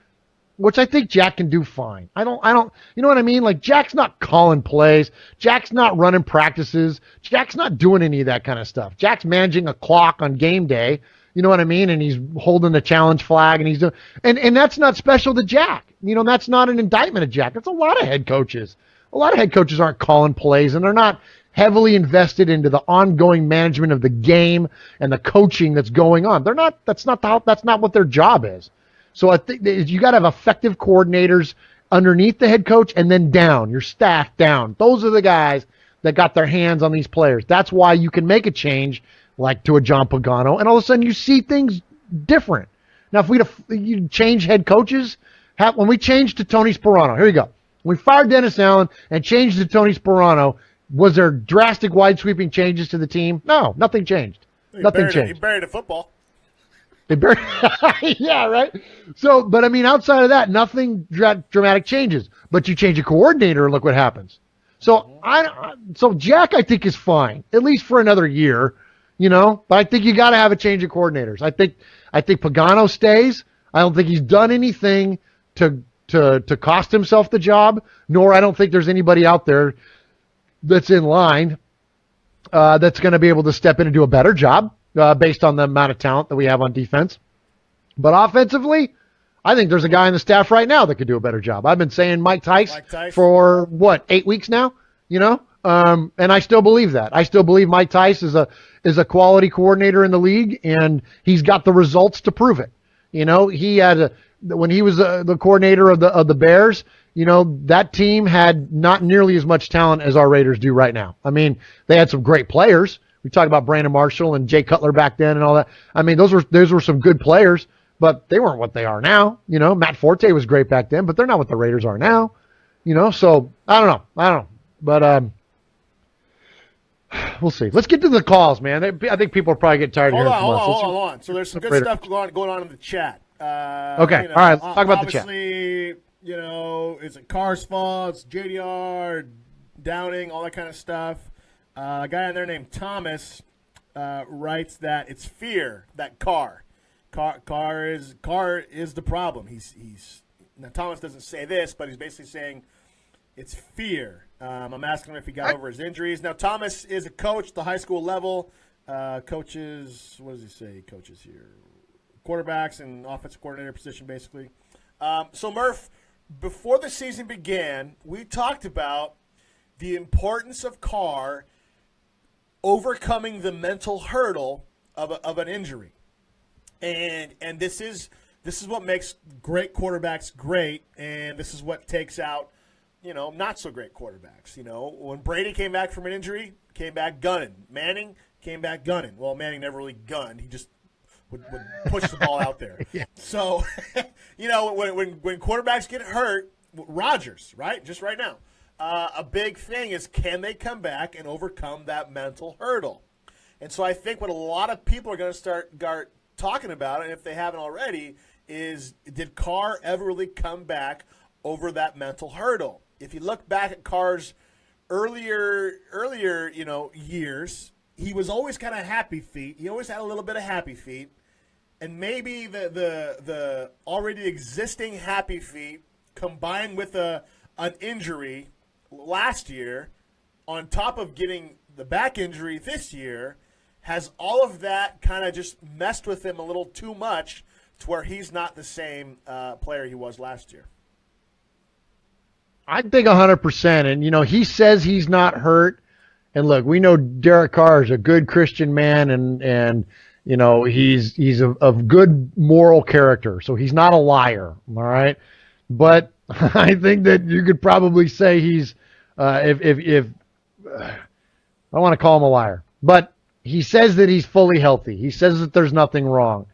Speaker 3: which I think Jack can do fine. I don't, you know what I mean? Like Jack's not calling plays. Jack's not running practices. Jack's not doing any of that kind of stuff. Jack's managing a clock on game day. You know what I mean? And he's holding the challenge flag and he's doing, and that's not special to Jack. That's not an indictment of Jack. That's a lot of head coaches. A lot of head coaches aren't calling plays and they're not heavily invested into the ongoing management of the game and the coaching that's going on. That's not what their job is. So I think you got to have effective coordinators underneath the head coach and then down, your staff down. Those are the guys that got their hands on these players. That's why you can make a change like to a John Pagano, and all of a sudden you see things different. Now, if you change head coaches, when we changed to Tony Sparano, here you go. We fired Dennis Allen and changed to Tony Sparano. Was there drastic, wide-sweeping changes to the team? No, nothing changed. Nothing changed.
Speaker 1: He buried a football.
Speaker 3: Yeah, right. So, but I mean, outside of that, nothing dramatic changes. But you change a coordinator, and look what happens. So, so Jack, I think, is fine, at least for another year. But I think you got to have a change of coordinators. I think Pagano stays. I don't think he's done anything to cost himself the job. Nor I don't think there's anybody out there that's in line that's going to be able to step in and do a better job. Based on the amount of talent that we have on defense. But offensively, I think there's a guy on the staff right now that could do a better job. I've been saying Mike Tice for 8 weeks now, and I still believe that. I still believe Mike Tice is a quality coordinator in the league, and he's got the results to prove it. He had when he was the coordinator of the Bears, that team had not nearly as much talent as our Raiders do right now. I mean, they had some great players. We talked about Brandon Marshall and Jay Cutler back then and all that. I mean, those were some good players, but they weren't what they are now. Matt Forte was great back then, but they're not what the Raiders are now. So I don't know. But we'll see. Let's get to the calls, man. I think people are probably getting tired of hearing from us.
Speaker 1: Hold on. So there's some good stuff going on in the chat.
Speaker 3: Okay, all right. Let's talk about the chat.
Speaker 1: Obviously, it's a Carr's fault. It's JDR, Downing, all that kind of stuff. A guy in there named Thomas writes that it's fear that Carr is the problem. He's now Thomas doesn't say this, but he's basically saying it's fear. I'm asking him if he got over his injuries. Now Thomas is a coach at the high school level. Coaches, what does he say? He coaches here, quarterbacks and offensive coordinator position, basically. So Murph, before the season began, we talked about the importance of Carr overcoming the mental hurdle of an injury, and this is what makes great quarterbacks great, and this is what takes out not so great quarterbacks. When Brady came back from an injury, came back gunning. Manning came back gunning. Well, Manning never really gunned; he just would push the ball out there. Yeah. So when quarterbacks get hurt, Rodgers, right? Just right now. A big thing is, can they come back and overcome that mental hurdle? And so I think what a lot of people are going to start talking about, and if they haven't already, is did Carr ever really come back over that mental hurdle? If you look back at Carr's earlier years, he was always kind of happy feet. He always had a little bit of happy feet. And maybe the already existing happy feet combined with an injury last year, on top of getting the back injury this year, has all of that kind of just messed with him a little too much to where he's not the same player he was last year.
Speaker 3: I think 100%. And, he says he's not hurt. And look, we know Derek Carr is a good Christian man and he's of good moral character. So he's not a liar. All right. But I think that you could probably say he's, if I don't want to call him a liar, but he says that he's fully healthy. He says that there's nothing wrong.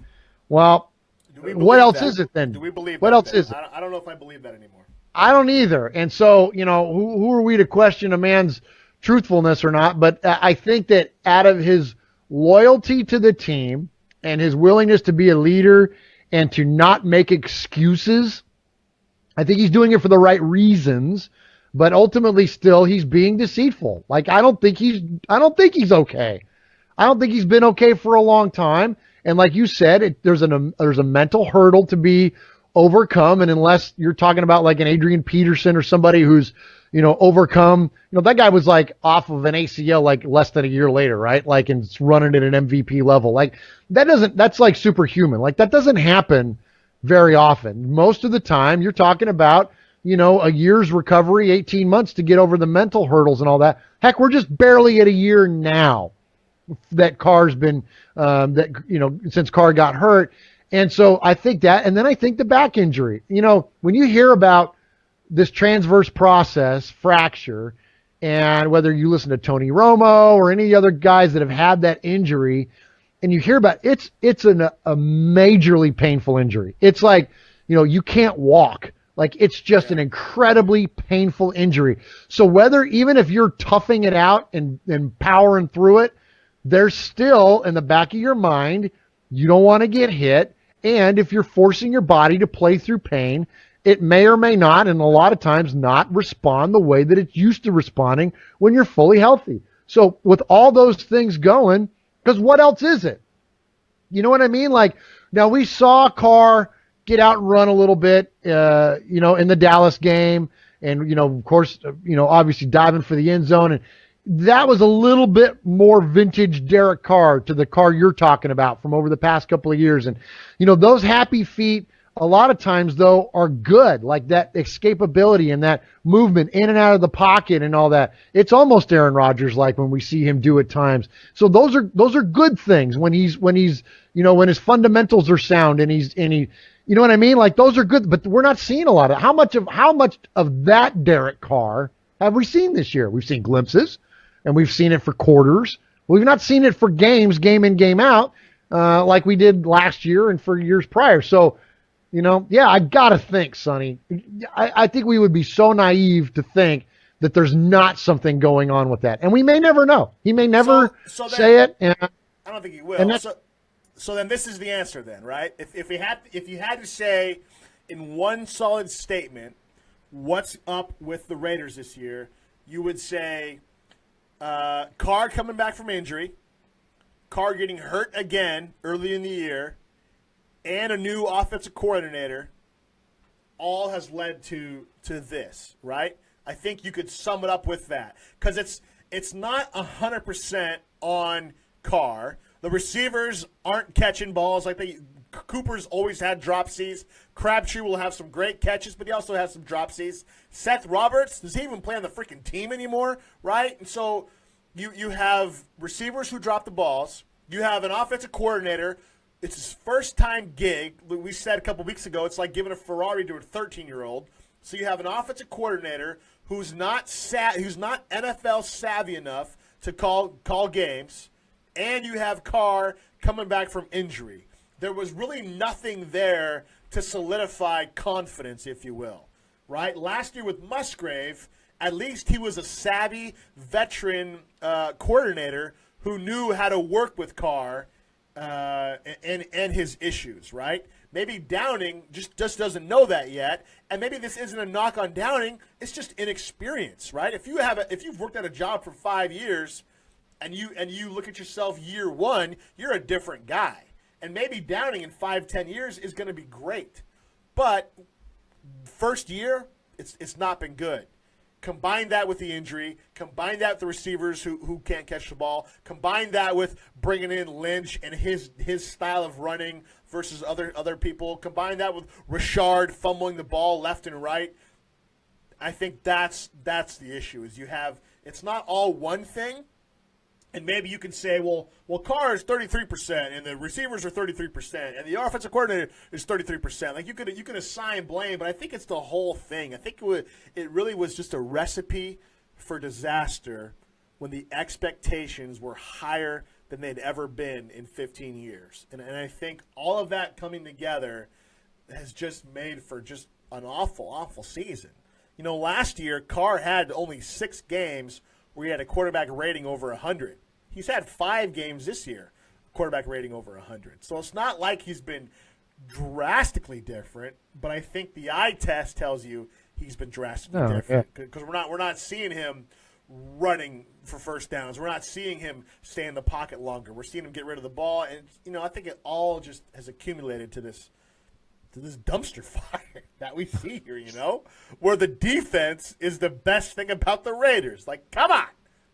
Speaker 3: Well, what else is it then?
Speaker 1: Do we believe
Speaker 3: what
Speaker 1: that
Speaker 3: else
Speaker 1: then?
Speaker 3: is it?
Speaker 1: I don't know if I believe that anymore.
Speaker 3: I don't either. And so, who are we to question a man's truthfulness or not? But I think that out of his loyalty to the team and his willingness to be a leader and to not make excuses, I think he's doing it for the right reasons, but ultimately still he's being deceitful. Like, I don't think he's okay. I don't think he's been okay for a long time. And like you said, there's a mental hurdle to be overcome. And unless you're talking about like an Adrian Peterson or somebody who's, overcome, that guy was like off of an ACL like less than a year later, right? Like, and it's running at an MVP level. Like that's like superhuman. Like, that doesn't happen very often. Most of the time you're talking about, a year's recovery, 18 months to get over the mental hurdles and all that. Heck, we're just barely at a year now that Carr's been, since Carr got hurt. And so I think that, and then I think the back injury, when you hear about this transverse process fracture, and whether you listen to Tony Romo or any other guys that have had that injury, and you hear about it's a majorly painful injury. It's like, you can't walk. Like, it's just an incredibly painful injury. So even if you're toughing it out and powering through it, there's still in the back of your mind, you don't want to get hit. And if you're forcing your body to play through pain, it may or may not, and a lot of times not, respond the way that it's used to responding when you're fully healthy. So with all those things going, because what else is it? You know what I mean? Like, now we saw Carr get out and run a little bit, in the Dallas game, and, of course, obviously diving for the end zone. And that was a little bit more vintage Derek Carr to the Carr you're talking about from over the past couple of years. And, those happy feet a lot of times, though, are good, like that escapability and that movement in and out of the pocket and all that. It's almost Aaron Rodgers-like when we see him do at times. So those are good things when he's when his fundamentals are sound and he you know what I mean? Like those are good, but we're not seeing a lot of how much of that Derek Carr have we seen this year? We've seen glimpses, and we've seen it for quarters. We've not seen it for games, game in, game out, like we did last year and for years prior. So, I got to think, Sonny. I think we would be so naive to think that there's not something going on with that. And we may never know. He may never say it. And
Speaker 1: I don't think he will. So then this is the answer then, right? If you had to say in one solid statement what's up with the Raiders this year, you would say Carr coming back from injury, Carr getting hurt again early in the year, and a new offensive coordinator all has led to this, right? I think you could sum it up with that because it's not 100% on Carr. The receivers aren't catching balls like Cooper's always had dropsies. Crabtree will have some great catches, but he also has some dropsies. Seth Roberts, does he even play on the freaking team anymore, right? And so you have receivers who drop the balls. You have an offensive coordinator. It's his first-time gig. We said a couple weeks ago it's like giving a Ferrari to a 13-year-old. So you have an offensive coordinator who's not NFL savvy enough to call games, and you have Carr coming back from injury. There was really nothing there to solidify confidence, if you will, right? Last year with Musgrave, at least he was a savvy veteran coordinator who knew how to work with Carr and his issues, right? Maybe Downing just doesn't know that yet, and maybe this isn't a knock on Downing. It's just inexperience, right? If you've worked at a job for 5 years, and you look at yourself year one, you're a different guy, and maybe Downing in 5-10 years is going to be great, but first year it's not been good. Combine that with the injury. Combine that with the receivers who can't catch the ball. Combine that with bringing in Lynch and his style of running versus other people. Combine that with Richard fumbling the ball left and right. I think that's the issue. Is it's not all one thing. And maybe you can say, well, Carr is 33%, and the receivers are 33%, and the offensive coordinator is 33%. Like you can assign blame, but I think it's the whole thing. I think it really was just a recipe for disaster when the expectations were higher than they'd ever been in 15 years. And I think all of that coming together has just made for just an awful, awful season. Last year, Carr had only 6 games where he had a quarterback rating over 100. He's had 5 games this year, quarterback rating over 100. So it's not like he's been drastically different, but I think the eye test tells you he's been drastically different because we're not seeing him running for first downs. We're not seeing him stay in the pocket longer. We're seeing him get rid of the ball, and I think it all just has accumulated to this dumpster fire that we see here, where the defense is the best thing about the Raiders. Like, come on.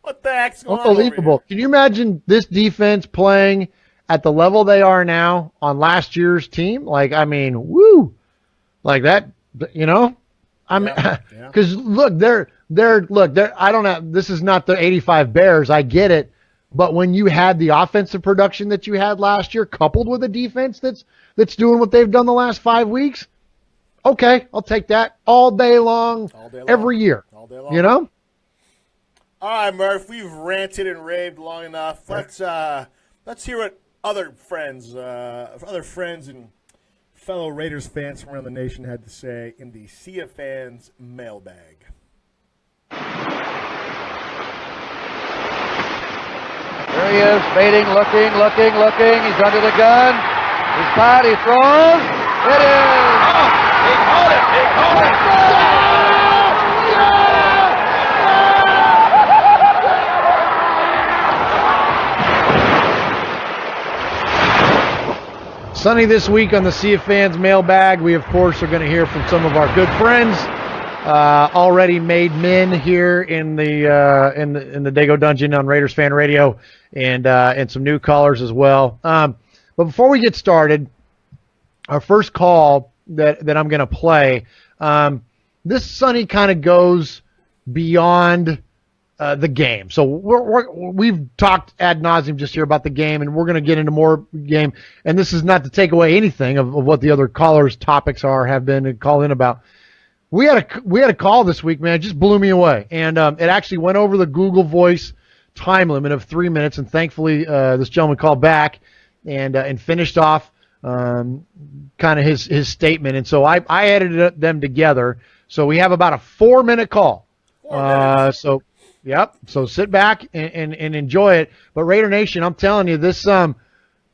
Speaker 1: What the heck's going on?
Speaker 3: Unbelievable. Can you imagine this defense playing at the level they are now on last year's team? Like, I mean, woo. Like that, I mean, because look, they're I don't know. This is not the 85 Bears. I get it. But when you had the offensive production that you had last year, coupled with a defense that's doing what they've done the last 5 weeks, okay, I'll take that all day long. Every year.
Speaker 1: All day long. All right, Murph, we've ranted and raved long enough. Let's hear what other friends and fellow Raiders fans from around the nation had to say in the Sea of Fans mailbag.
Speaker 7: There he is, baiting, looking. He's under the gun. He's caught. He throws. It is. Oh, he caught it.
Speaker 3: Sonny, this week on the Sea of Fans mailbag, we of course are going to hear from some of our good friends, already made men here in the Dago Dungeon on Raiders Fan Radio, and some new callers as well. But before we get started, our first call that I'm going to play. This, Sonny, kind of goes beyond the game. So we've talked ad nauseum just here about the game, and we're going to get into more game. And this is not to take away anything of what the other callers' topics have been and call in about. We had a call this week, man. It just blew me away, and it actually went over the Google Voice time limit of 3 minutes. And thankfully, this gentleman called back and finished off kind of his statement. And so I edited them together. So we have about a 4-minute call.
Speaker 1: 4 minutes.
Speaker 3: So sit back and enjoy it. But Raider Nation, I'm telling you, this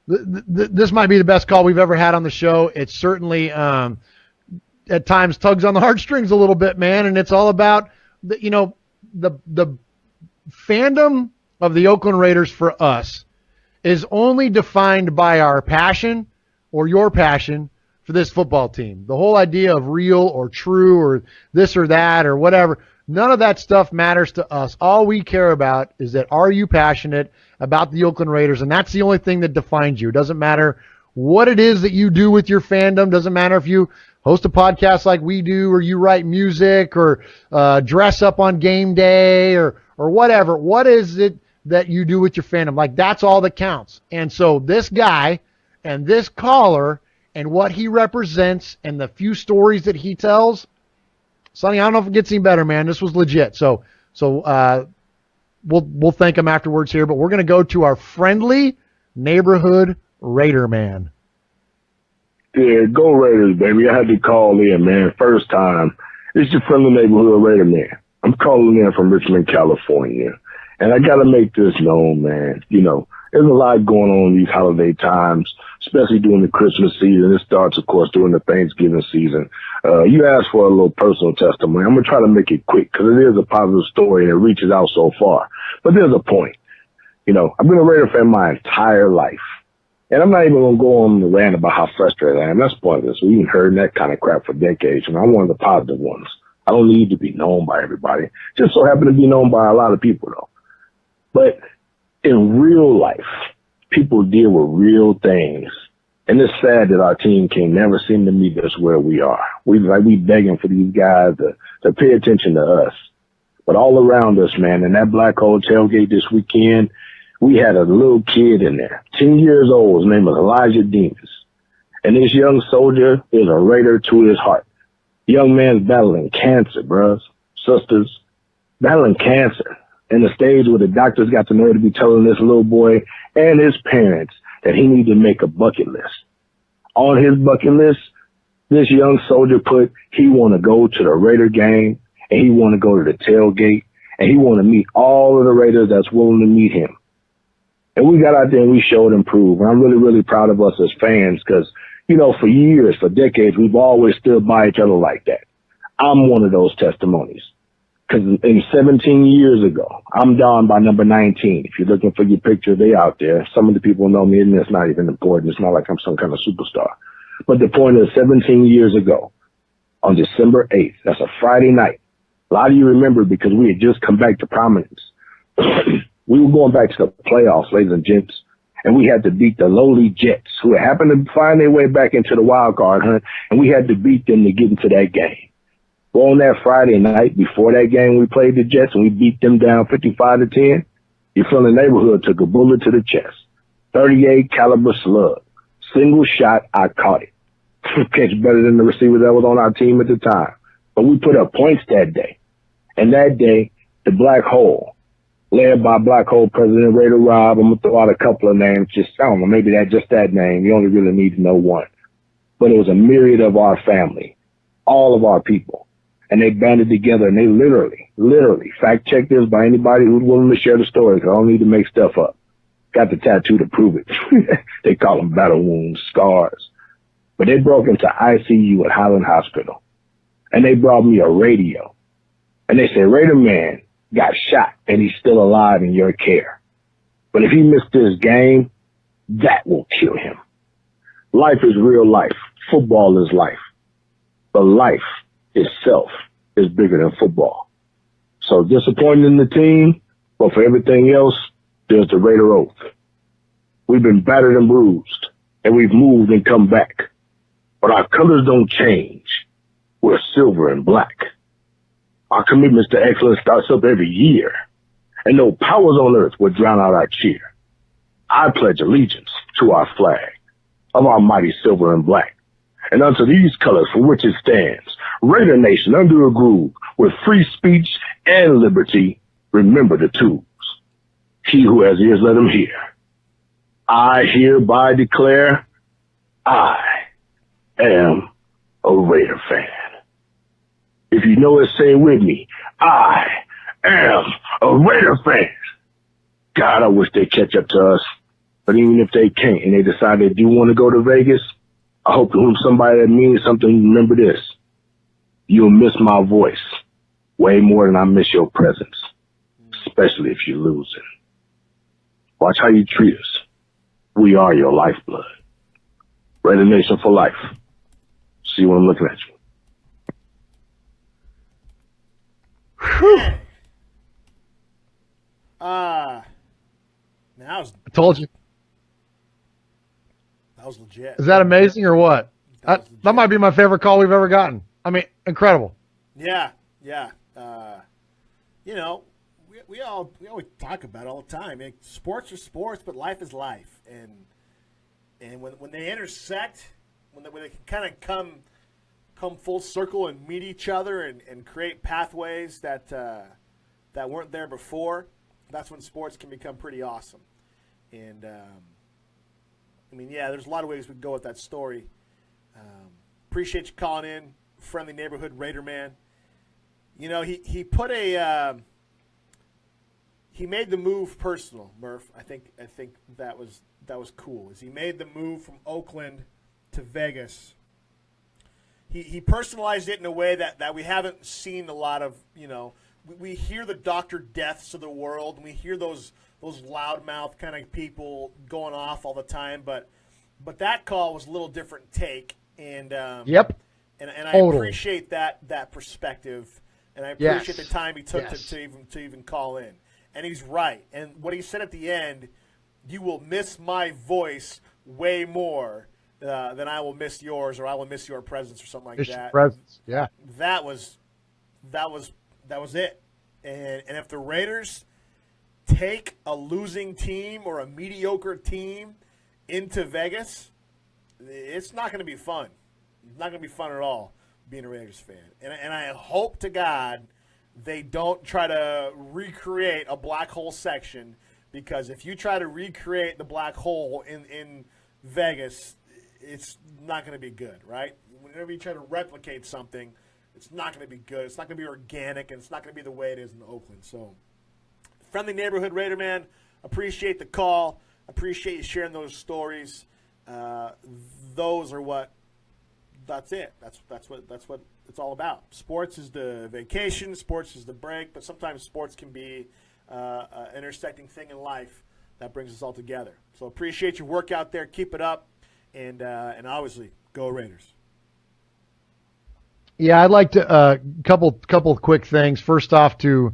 Speaker 3: this might be the best call we've ever had on the show. It's certainly at times tugs on the heartstrings a little bit, man. And it's all about the fandom of the Oakland Raiders for us is only defined by our passion or your passion for this football team. The whole idea of real or true or this or that or whatever, none of that stuff matters to us. All we care about is that are you passionate about the Oakland Raiders, and that's the only thing that defines you. It doesn't matter what it is that you do with your fandom. Doesn't matter if you host a podcast like we do or you write music or dress up on game day or whatever. What is it that you do with your fandom? Like, that's all that counts. And so this guy and this caller and what he represents and the few stories that he tells, Sonny, I don't know if it gets any better, man. This was legit. So we'll thank him afterwards here, but we're going to go to our friendly neighborhood Raider man.
Speaker 8: Yeah, go Raiders, baby. I had to call in, man. First time. It's your friendly neighborhood Raider man. I'm calling in from Richmond, California. And I got to make this known, man. You know, there's a lot going on these holiday times, especially during the Christmas season. It starts, of course, during the Thanksgiving season. You asked for a little personal testimony. I'm going to try to make it quick because it is a positive story and it reaches out so far. But there's a point. You know, I've been a Raider fan my entire life. And I'm not even going to go on the rant about how frustrated I am. That's pointless. We've been hearing that kind of crap for decades, and I'm one of the positive ones. I don't need to be known by everybody. Just so happen to be known by a lot of people, though. But in real life, people deal with real things. And it's sad that our team can never seem to meet us where we are. We begging for these guys to pay attention to us. But all around us, man, in that Black Hole tailgate this weekend, we had a little kid in there, 10 years old. His name was Elijah Demas. And this young soldier is a Raider to his heart. The young man's battling cancer, bros, sisters, battling cancer. In the stage where the doctors got the nerve to be telling this little boy and his parents that he needs to make a bucket list. On his bucket list, this young soldier put he want to go to the Raider game, and he want to go to the tailgate, and he want to meet all of the Raiders that's willing to meet him. And we got out there and we showed and proved. And I'm really, really proud of us as fans because, you know, for years, for decades, we've always stood by each other like that. I'm one of those testimonies. Because in 17 years ago, I'm down by number 19. If you're looking for your picture, they out there. Some of the people know me, and it's not even important. It's not like I'm some kind of superstar. But the point is, 17 years ago, on December 8th, that's a Friday night. A lot of you remember because we had just come back to prominence. We were going back to the playoffs, ladies and gents, and we had to beat the lowly Jets, who happened to find their way back into the wild card hunt, and we had to beat them to get into that game. Well, on that Friday night, before that game, we played the Jets, and we beat them down 55-10. Your friendly neighborhood took a bullet to the chest. 38 caliber slug. Single shot, I caught it. Catch better than the receiver that was on our team at the time. But we put up points that day. And that day, the Black Hole, led by Black Hole President Raider Rob. I'm going to throw out a couple of names. Just, I don't know, maybe just that name. You only really need to know one. But it was a myriad of our family, all of our people. And they banded together and they literally, fact check this by anybody who's willing to share the story, because I don't need to make stuff up. Got the tattoo to prove it. They call them battle wounds, scars. But they broke into ICU at Highland Hospital. And they brought me a radio. And they said, Raider man got shot and he's still alive in your care. But if he missed this game, that will kill him. Life is real life. Football is life. But life itself is bigger than football. So disappointed in the team, but for everything else, there's the Raider oath. We've been battered and bruised, and we've moved and come back. but our colors don't change. We're silver and black. Our commitments to excellence starts up every year, and no powers on earth would drown out our cheer. I pledge allegiance to our flag of our mighty silver and black, and unto these colors for which it stands, Raider Nation under a groove with free speech and liberty. Remember the tools. He who has ears, let him hear. I hereby declare I am a Raider fan. If you know it, say it with me. I am a Raider fan. God, I wish they'd catch up to us. But even if they can't and they decide they do want to go to Vegas, I hope to whom somebody that means something, remember this. You'll miss my voice way more than I miss your presence, especially if you're losing. Watch how you treat us. We are your lifeblood. Raider Nation for life. See when I'm looking at you.
Speaker 1: Now
Speaker 3: I told you.
Speaker 1: That was legit.
Speaker 3: Is that amazing or what? That might be my favorite call we've ever gotten. I mean, incredible.
Speaker 1: Yeah. You know, we always talk about it all the time. Sports are sports, but life is life, and when they intersect, when they can kind of come full circle and meet each other and create pathways that weren't there before, that's when sports can become pretty awesome. And I mean, yeah, there's a lot of ways we can go with that story. Appreciate you calling in, friendly neighborhood Raider man. You know, he put he made the move personal, Murph. I think that was cool. As he made the move from Oakland to Vegas, he personalized it in a way that we haven't seen a lot of. You know, we hear the Dr. Deaths of the world, and we hear those loudmouth kind of people going off all the time, but that call was a little different take, and
Speaker 3: yep,
Speaker 1: and I appreciate that perspective, and I appreciate the time he took to even call in, and he's right, and what he said at the end, you will miss my voice way more than I will miss yours, or I will miss your presence, or something like that.
Speaker 3: Presence, yeah,
Speaker 1: that was it, and if the Raiders take a losing team or a mediocre team into Vegas, it's not going to be fun. It's not going to be fun at all being a Raiders fan. And I hope to God they don't try to recreate a black hole section, because if you try to recreate the black hole in Vegas, it's not going to be good, right? Whenever you try to replicate something, it's not going to be good. It's not going to be organic, and it's not going to be the way it is in Oakland. So, friendly neighborhood Raider man, appreciate the call. Appreciate you sharing those stories. Those are what. That's it. That's what it's all about. Sports is the vacation. Sports is the break. But sometimes sports can be an intersecting thing in life that brings us all together. So appreciate your work out there. Keep it up, and obviously go Raiders.
Speaker 3: Yeah, I'd like to couple quick things. First off, to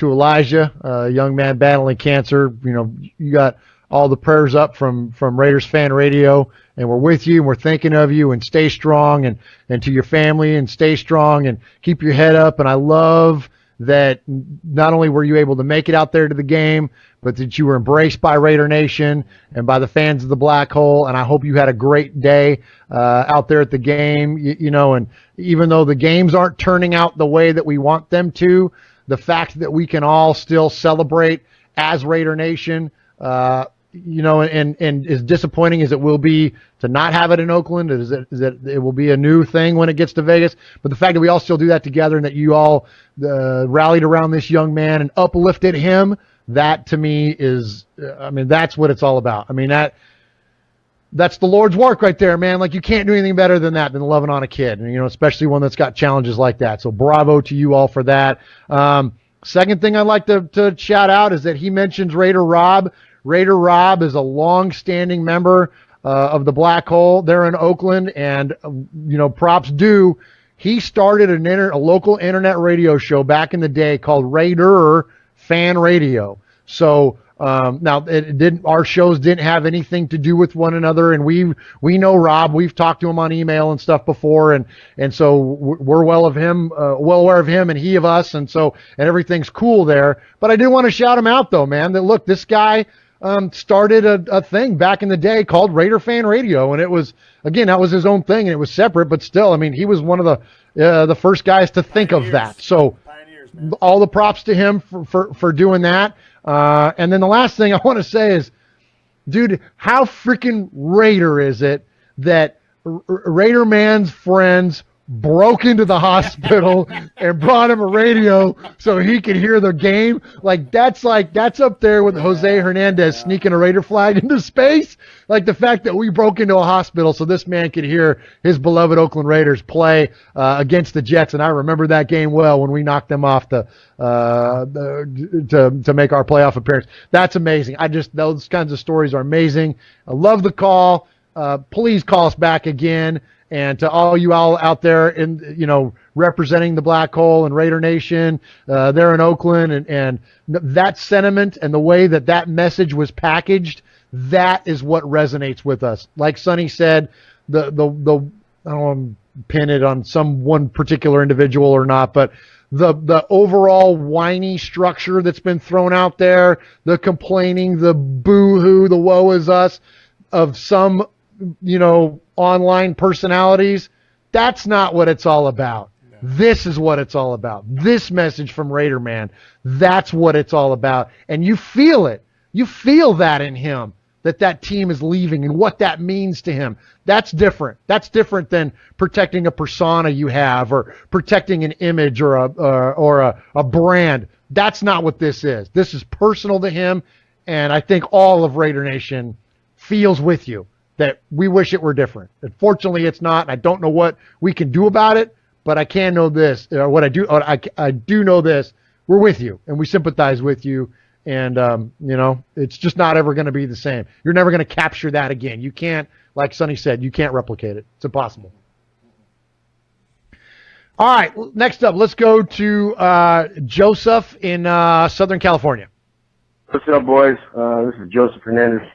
Speaker 3: Elijah, a young man battling cancer. You know, you got all the prayers up from Raiders Fan Radio, and we're with you, and we're thinking of you, and stay strong, and to your family, and stay strong, and keep your head up. And I love that not only were you able to make it out there to the game, but that you were embraced by Raider Nation and by the fans of the Black Hole. And I hope you had a great day out there at the game. You know, and even though the games aren't turning out the way that we want them to, the fact that we can all still celebrate as Raider Nation, you know, and as disappointing as it will be to not have it in Oakland, is that it will be a new thing when it gets to Vegas. But the fact that we all still do that together, and that you all rallied around this young man and uplifted him, that to me is, I mean, that's what it's all about. I mean, that's the Lord's work right there, man. Like, you can't do anything better than that, than loving on a kid, and, you know, especially one that's got challenges like that. So bravo to you all for that. Second thing I'd like to shout out is that he mentions Raider Rob. Raider Rob is a long-standing member of the Black Hole there in Oakland, and you know, props due. He started a local internet radio show back in the day called Raider Fan Radio. So Now it didn't. Our shows didn't have anything to do with one another, and we know Rob. We've talked to him on email and stuff before, and so we're well aware of him, and he of us, and everything's cool there. But I do want to shout him out though, man. That look, this guy started a thing back in the day called Raider Fan Radio, and it was, again, that was his own thing, and it was separate, but still, I mean, he was one of the first guys to think of that. So all the props to him for doing that. And then the last thing I want to say is, dude, how freaking Raider is it that Raider Man's friends broke into the hospital and brought him a radio so he could hear the game? That's up there with Jose Hernandez sneaking a Raider flag into space. Like the fact that we broke into a hospital so this man could hear his beloved Oakland Raiders play against the Jets, and I remember that game well when we knocked them off to make our playoff appearance. That's amazing. Those kinds of stories are amazing. I love the call. Please call us back again. And to all you all out there representing the Black Hole and Raider Nation there in Oakland, and that sentiment and the way that message was packaged, that is what resonates with us. Like Sonny said, I don't want to pin it on one particular individual or not, but the overall whiny structure that's been thrown out there, the complaining, the boo-hoo, the woe is us of some, online personalities, that's not what it's all about. No. This is what it's all about. This message from Raider Man, that's what it's all about. And you feel it. You feel that in him, that team is leaving and what that means to him. That's different. That's different than protecting a persona you have or protecting an image or a brand. That's not what this is. This is personal to him, and I think all of Raider Nation feels with you that we wish it were different. Unfortunately, it's not. I don't know what we can do about it, but I can know this. I do know this. We're with you, and we sympathize with you. And, it's just not ever going to be the same. You're never going to capture that again. You can't, like Sonny said, you can't replicate it. It's impossible. All right, next up, let's go to Joseph in Southern California.
Speaker 9: What's up, boys? This is Joseph Hernandez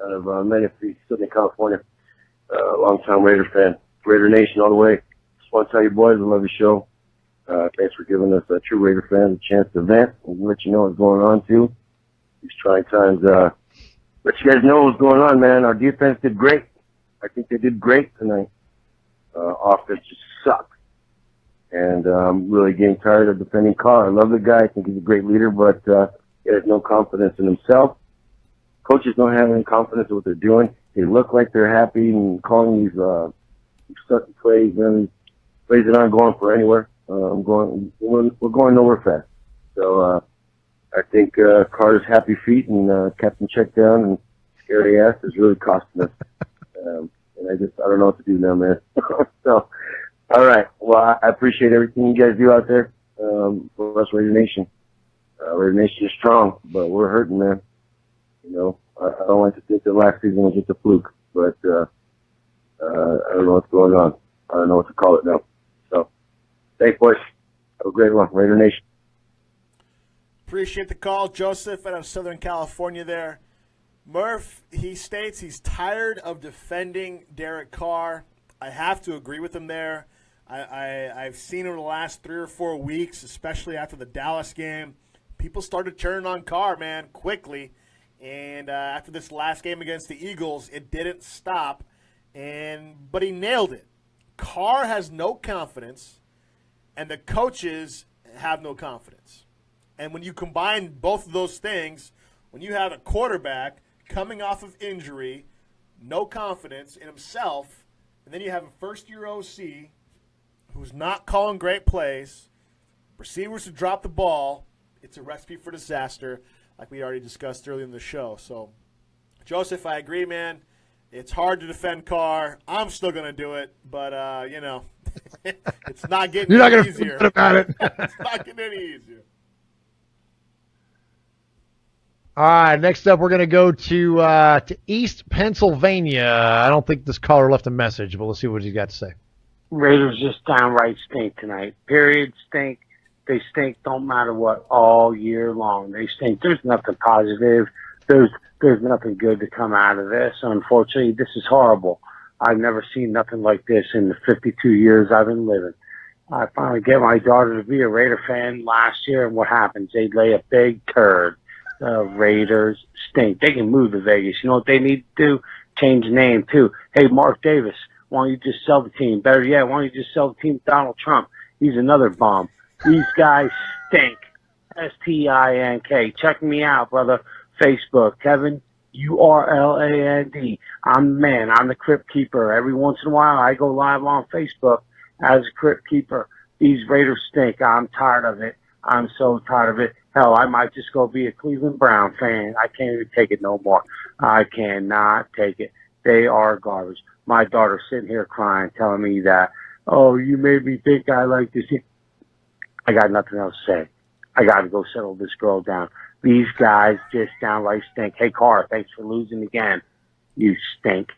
Speaker 9: out of Menifee, Southern California. Long-time Raider fan. Raider Nation all the way. Just want to tell you, boys, I love your show. Thanks for giving us true Raider fans a chance to vent and let you know what's going on, too. These trying times, let you guys know what's going on, man. Our defense did great. I think they did great tonight. Offense just sucked. And I'm really getting tired of defending Carr. I love the guy. I think he's a great leader, but he has no confidence in himself. Coaches don't have any confidence in what they're doing. They look like they're happy and calling these sucky plays, and plays that aren't going for anywhere. We're going nowhere fast. So I think Carter's happy feet and Captain check down and scary ass is really costing us. And I don't know what to do now, man. So, all right. Well, I appreciate everything you guys do out there for us, Raider Nation. Raider Nation is strong, but we're hurting, man. I don't like to think that last season was just a fluke, but I don't know what's going on. I don't know what to call it now. So, thanks, boys. Have a great one, Raider Nation.
Speaker 1: Appreciate the call, Joseph, out of Southern California there. Murph, he states he's tired of defending Derek Carr. I have to agree with him there. I've seen over the last 3 or 4 weeks, especially after the Dallas game, people started turning on Carr, man, quickly. And after this last game against the Eagles, it didn't stop. But he nailed it. Carr has no confidence, and the coaches have no confidence. And when you combine both of those things, when you have a quarterback coming off of injury, no confidence in himself, and then you have a first-year OC who's not calling great plays, receivers who drop the ball, it's a recipe for disaster, like we already discussed earlier in the show. So, Joseph, I agree, man. It's hard to defend Carr. I'm still going to do it, but, it's not getting
Speaker 3: You're not
Speaker 1: any
Speaker 3: gonna
Speaker 1: easier.
Speaker 3: forget about it.
Speaker 1: It's not getting any easier.
Speaker 3: All right, next up we're going to go to East Pennsylvania. I don't think this caller left a message, but let's see what he's got to say.
Speaker 10: Raiders just downright stink tonight. Period. Stink. They stink, don't matter what, all year long. They stink. There's nothing positive. there's nothing good to come out of this. Unfortunately, this is horrible. I've never seen nothing like this in the 52 years I've been living. I finally get my daughter to be a Raider fan last year, and what happens? They lay a big turd. The Raiders stink. They can move to Vegas. You know what they need to do? Change the name, too. Hey, Mark Davis, why don't you just sell the team? Better yet, why don't you just sell the team to Donald Trump? He's another bomb. These guys stink. STINK. Check me out, brother. Facebook, Kevin, URLAND. I'm the man. I'm the Crypt Keeper. Every once in a while, I go live on Facebook as a Crypt Keeper. These Raiders stink. I'm tired of it. I'm so tired of it. Hell, I might just go be a Cleveland Brown fan. I can't even take it no more. I cannot take it. They are garbage. My daughter's sitting here crying, telling me that, oh, you made me think I like this. I got nothing else to say. I got to go settle this girl down. These guys just downright stink. Hey, Carr, thanks for losing again. You stink.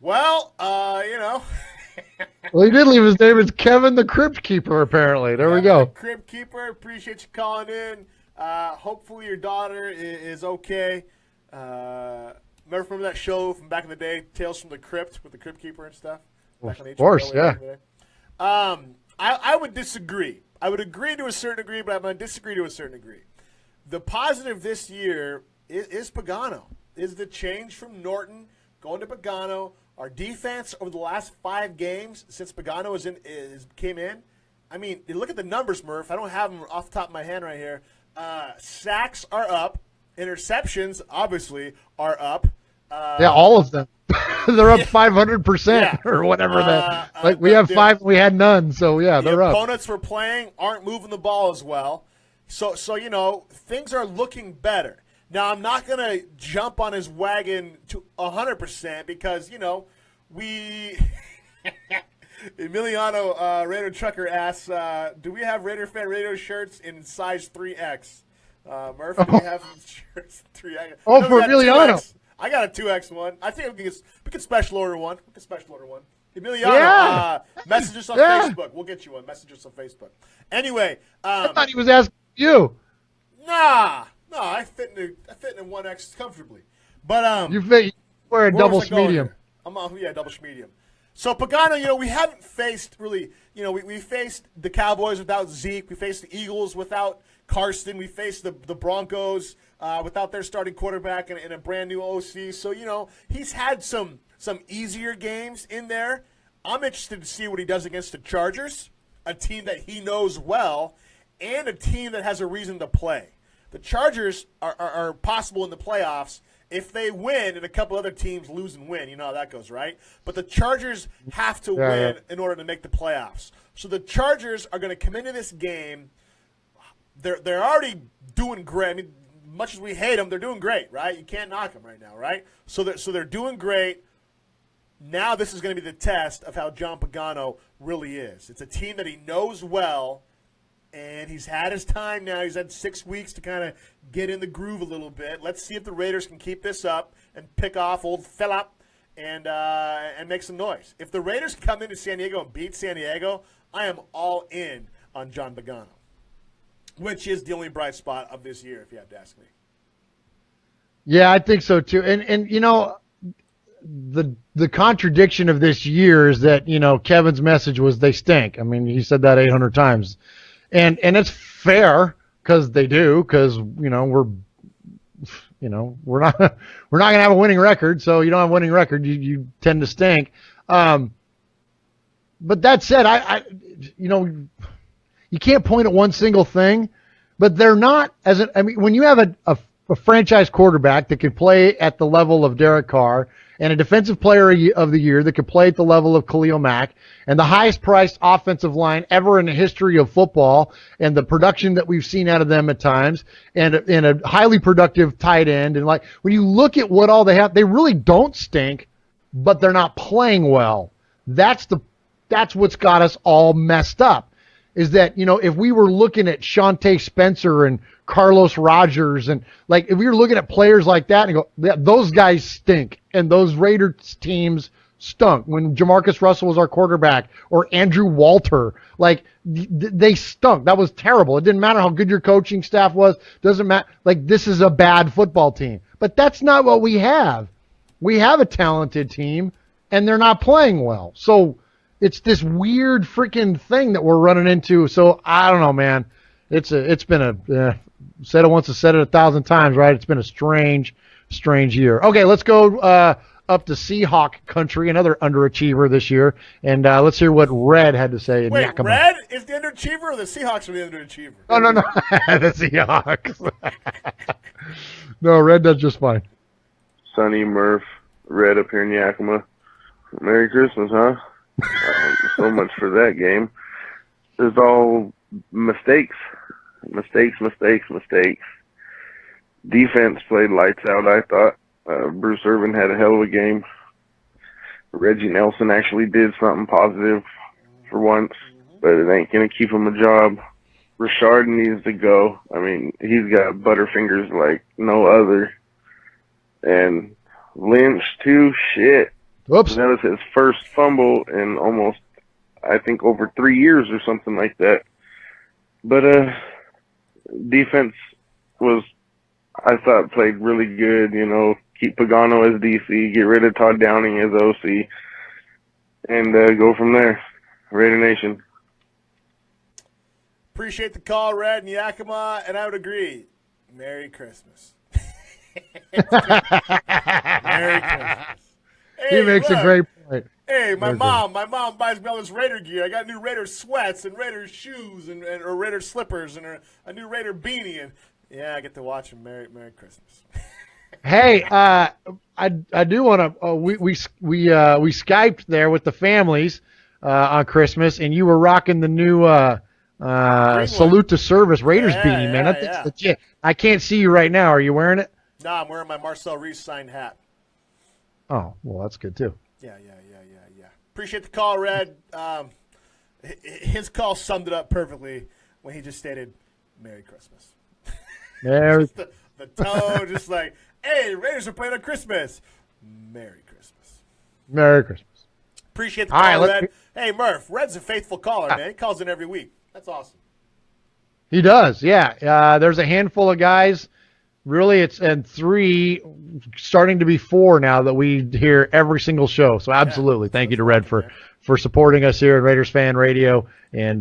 Speaker 1: Well, you know.
Speaker 3: Well, he did leave his name as Kevin the Crypt Keeper, apparently. There we go.
Speaker 1: Crypt Keeper, appreciate you calling in. Hopefully your daughter is okay. Remember that show from back in the day, Tales from the Crypt, with the Crypt Keeper and stuff?
Speaker 3: Of course, yeah.
Speaker 1: I would disagree. I would agree to a certain degree, but I'm going to disagree to a certain degree. The positive this year is Pagano, is the change from Norton going to Pagano. Our defense over the last 5 games since Pagano came in, I mean, you look at the numbers, Murph. I don't have them off the top of my hand right here. Sacks are up. Interceptions, obviously, are up.
Speaker 3: Yeah, all of them. They're up 500% or whatever that. Like we have 5, we had none. So yeah, they're up.
Speaker 1: The opponents we're playing aren't moving the ball as well. So you know, things are looking better. Now, I'm not going to jump on his wagon to 100% because, you know, Emiliano Raider Trucker asks, do we have Raider Fan Radio shirts in size 3X? Murph, do we have shirts 3X?
Speaker 3: Oh, for Emiliano.
Speaker 1: I got a 2X one. I think we can special order one. Emiliano, message us on Facebook. We'll get you one. Message us on Facebook. Anyway.
Speaker 3: I thought he was asking you.
Speaker 1: Nah. No, I fit in a 1X comfortably. But
Speaker 3: you wear a double medium.
Speaker 1: Double medium. So Pagano, you know, we haven't faced really, you know, we faced the Cowboys without Zeke, we faced the Eagles without Carson, we faced the Broncos without their starting quarterback and a brand new OC. So, you know, he's had some easier games in there. I'm interested to see what he does against the Chargers, a team that he knows well, and a team that has a reason to play. The Chargers are possible in the playoffs if they win and a couple other teams lose and win. You know how that goes, right? But the Chargers have to win in order to make the playoffs. So the Chargers are going to come into this game. They're already doing great. I mean, much as we hate them, they're doing great, right? You can't knock them right now, right? So they're doing great. Now this is going to be the test of how John Pagano really is. It's a team that he knows well. And he's had his time now. He's had 6 weeks to kind of get in the groove a little bit. Let's see if the Raiders can keep this up and pick off old Phillip and make some noise. If the Raiders come into San Diego and beat San Diego, I am all in on John Pagano, which is the only bright spot of this year, if you have to ask me.
Speaker 3: Yeah, I think so too. And you know, the contradiction of this year is that, you know, Kevin's message was they stink. I mean, he said that 800 times. And it's fair because they do, because, you know, we're not going to have a winning record. So you don't have a winning record, you tend to stink. But that said, I you know, you can't point at one single thing, but they're not when you have a franchise quarterback that can play at the level of Derek Carr and a defensive player of the year that could play at the level of Khalil Mack and the highest priced offensive line ever in the history of football and the production that we've seen out of them at times and a highly productive tight end. And like, when you look at what all they have, they really don't stink, but they're not playing well. That's what's got us all messed up, is that, you know, if we were looking at Shante Spencer and Carlos Rogers and like, if we were looking at players like that and go, those guys stink and those Raiders teams stunk. When Jamarcus Russell was our quarterback, or Andrew Walter, like they stunk. That was terrible. It didn't matter how good your coaching staff was. Doesn't matter. Like, this is a bad football team. But that's not what we have. We have a talented team, and they're not playing well. So it's this weird freaking thing that we're running into. So I don't know, man. It's been said it once, I said it 1,000 times, right? It's been a strange year. Okay, let's go up to Seahawk country, another underachiever this year, and let's hear what Red had to say.
Speaker 1: Wait,
Speaker 3: Yakima.
Speaker 1: Red is the underachiever, or the Seahawks are the underachiever?
Speaker 3: No, the Seahawks. No, Red does just fine.
Speaker 11: Sonny, Murph, Red up here in Yakima. Merry Christmas, huh? So much for that game. It's all mistakes. Mistakes. Defense played lights out, I thought. Bruce Irvin had a hell of a game. Reggie Nelson actually did something positive for once, but it ain't going to keep him a job. Richard needs to go. I mean, he's got butterfingers like no other. And Lynch, too, shit.
Speaker 3: Whoops.
Speaker 11: That was his first fumble in almost, I think, over 3 years or something like that. But defense was, I thought, played really good. You know, keep Pagano as DC, get rid of Todd Downing as OC, and go from there. Raider Nation.
Speaker 1: Appreciate the call, Red and Yakima, and I would agree. Merry Christmas. Merry Christmas. Hey,
Speaker 3: He makes
Speaker 1: look.
Speaker 3: a great point.
Speaker 1: Hey, my
Speaker 3: Very
Speaker 1: mom buys me all this Raider gear. I got new Raider sweats and Raider shoes and or Raider slippers and a new Raider beanie. And yeah, I get to watch them. Merry Christmas.
Speaker 3: Hey, I do want to. We Skyped there with the families on Christmas, and you were rocking the new Salute to Service Raiders beanie, man. That's legit. I can't see you right now. Are you wearing it?
Speaker 1: No, I'm wearing my Marcel Reese signed hat.
Speaker 3: Oh, well, that's good too.
Speaker 1: Yeah. Appreciate the call, Red. His call summed it up perfectly when he just stated, Merry Christmas.
Speaker 3: Merry.
Speaker 1: the tone, just like, hey, Raiders are playing on Christmas. Merry Christmas.
Speaker 3: Merry Christmas.
Speaker 1: Appreciate the
Speaker 3: All
Speaker 1: call,
Speaker 3: right,
Speaker 1: Red. Hey, Murph, Red's a faithful caller, man. He calls in every week. That's awesome.
Speaker 3: He does, yeah. There's a handful of guys. Really, it's and 3, starting to be 4 now that we hear every single show. So absolutely, thank you to Red for supporting us here at Raiders Fan Radio and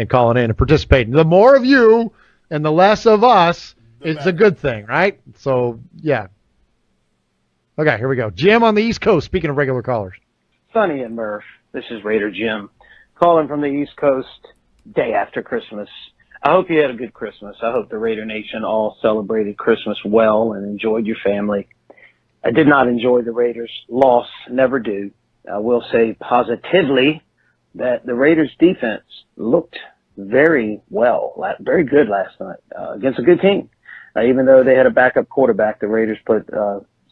Speaker 3: calling in and participating. The more of you and the less of us, it's a good thing, right? So yeah. Okay, here we go. Jim on the East Coast. Speaking of regular callers,
Speaker 12: Sonny and Murph. This is Raider Jim calling from the East Coast, day after Christmas. I hope you had a good Christmas. I hope the Raider Nation all celebrated Christmas well and enjoyed your family. I did not enjoy the Raiders' loss, never do. I will say positively that the Raiders' defense looked very well, very good last night against a good team. Even though they had a backup quarterback, the Raiders put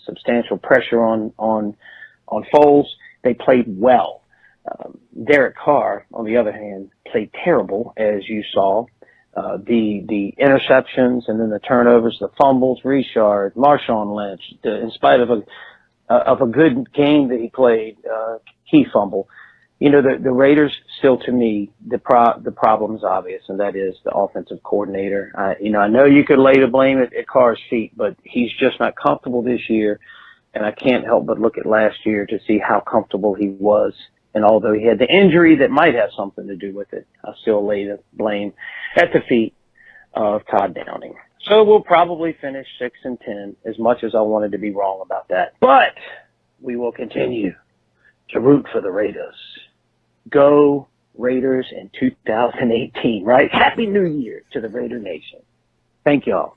Speaker 12: substantial pressure on Foles. They played well. Derek Carr, on the other hand, played terrible, as you saw. The interceptions and then the turnovers, the fumbles, Richard, Marshawn Lynch, in spite of a good game that he played, key fumble. You know, the Raiders still, to me, the problem is obvious, and that is the offensive coordinator. I know you could lay the blame at Carr's feet, but he's just not comfortable this year, and I can't help but look at last year to see how comfortable he was. And although he had the injury that might have something to do with it, I still lay the blame at the feet of Todd Downing. So we'll probably finish 6-10, as much as I wanted to be wrong about that. But we will continue to root for the Raiders. Go Raiders in 2018, right? Happy New Year to the Raider Nation. Thank y'all.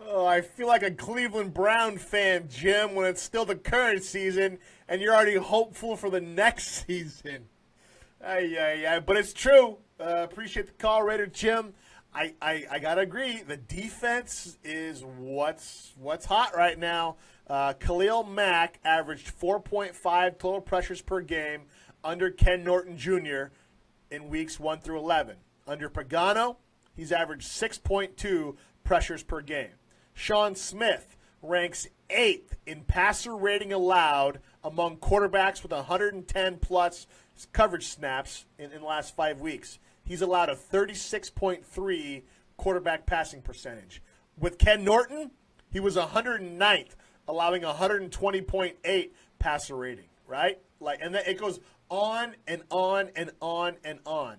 Speaker 1: Oh, I feel like a Cleveland Brown fan, Jim, when it's still the current season and you're already hopeful for the next season. But it's true. Appreciate the call, Raider Jim. I gotta agree. The defense is what's hot right now. Khalil Mack averaged 4.5 total pressures per game under Ken Norton Jr. in weeks 1 through 11. Under Pagano, he's averaged 6.2 pressures per game. Sean Smith ranks 8th in passer rating allowed among quarterbacks with 110-plus coverage snaps in the last 5 weeks. He's allowed a 36.3 quarterback passing percentage. With Ken Norton, he was 109th, allowing 120.8 passer rating, right? And then it goes on and on and on and on.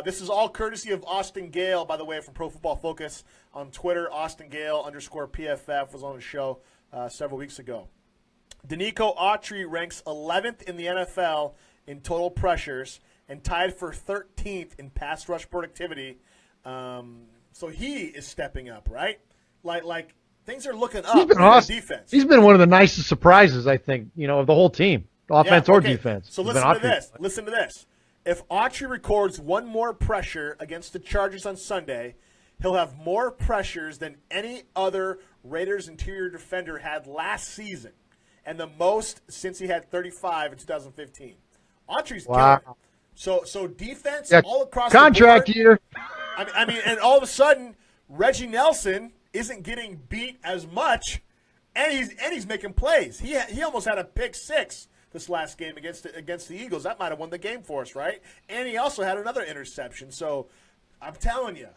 Speaker 1: This is all courtesy of Austin Gale, by the way, from Pro Football Focus on Twitter. Austin Gale _PFF was on the show several weeks ago. Danico Autry ranks 11th in the NFL in total pressures and tied for 13th in pass rush productivity. So he is stepping up, right? Like things are looking up in
Speaker 3: awesome.
Speaker 1: Defense.
Speaker 3: He's been one of the nicest surprises, I think, of the whole team, offense or defense.
Speaker 1: So listen to this. Listen to this. If Autry records one more pressure against the Chargers on Sunday, he'll have more pressures than any other Raiders interior defender had last season, and the most since he had 35 in 2015. Autry's killing it. So defense all across
Speaker 3: contract
Speaker 1: the board.
Speaker 3: year.
Speaker 1: I mean, and all of a sudden, Reggie Nelson isn't getting beat as much, and he's making plays. He almost had a pick six this last game against the Eagles. That might have won the game for us, right? And he also had another interception. So I'm telling you,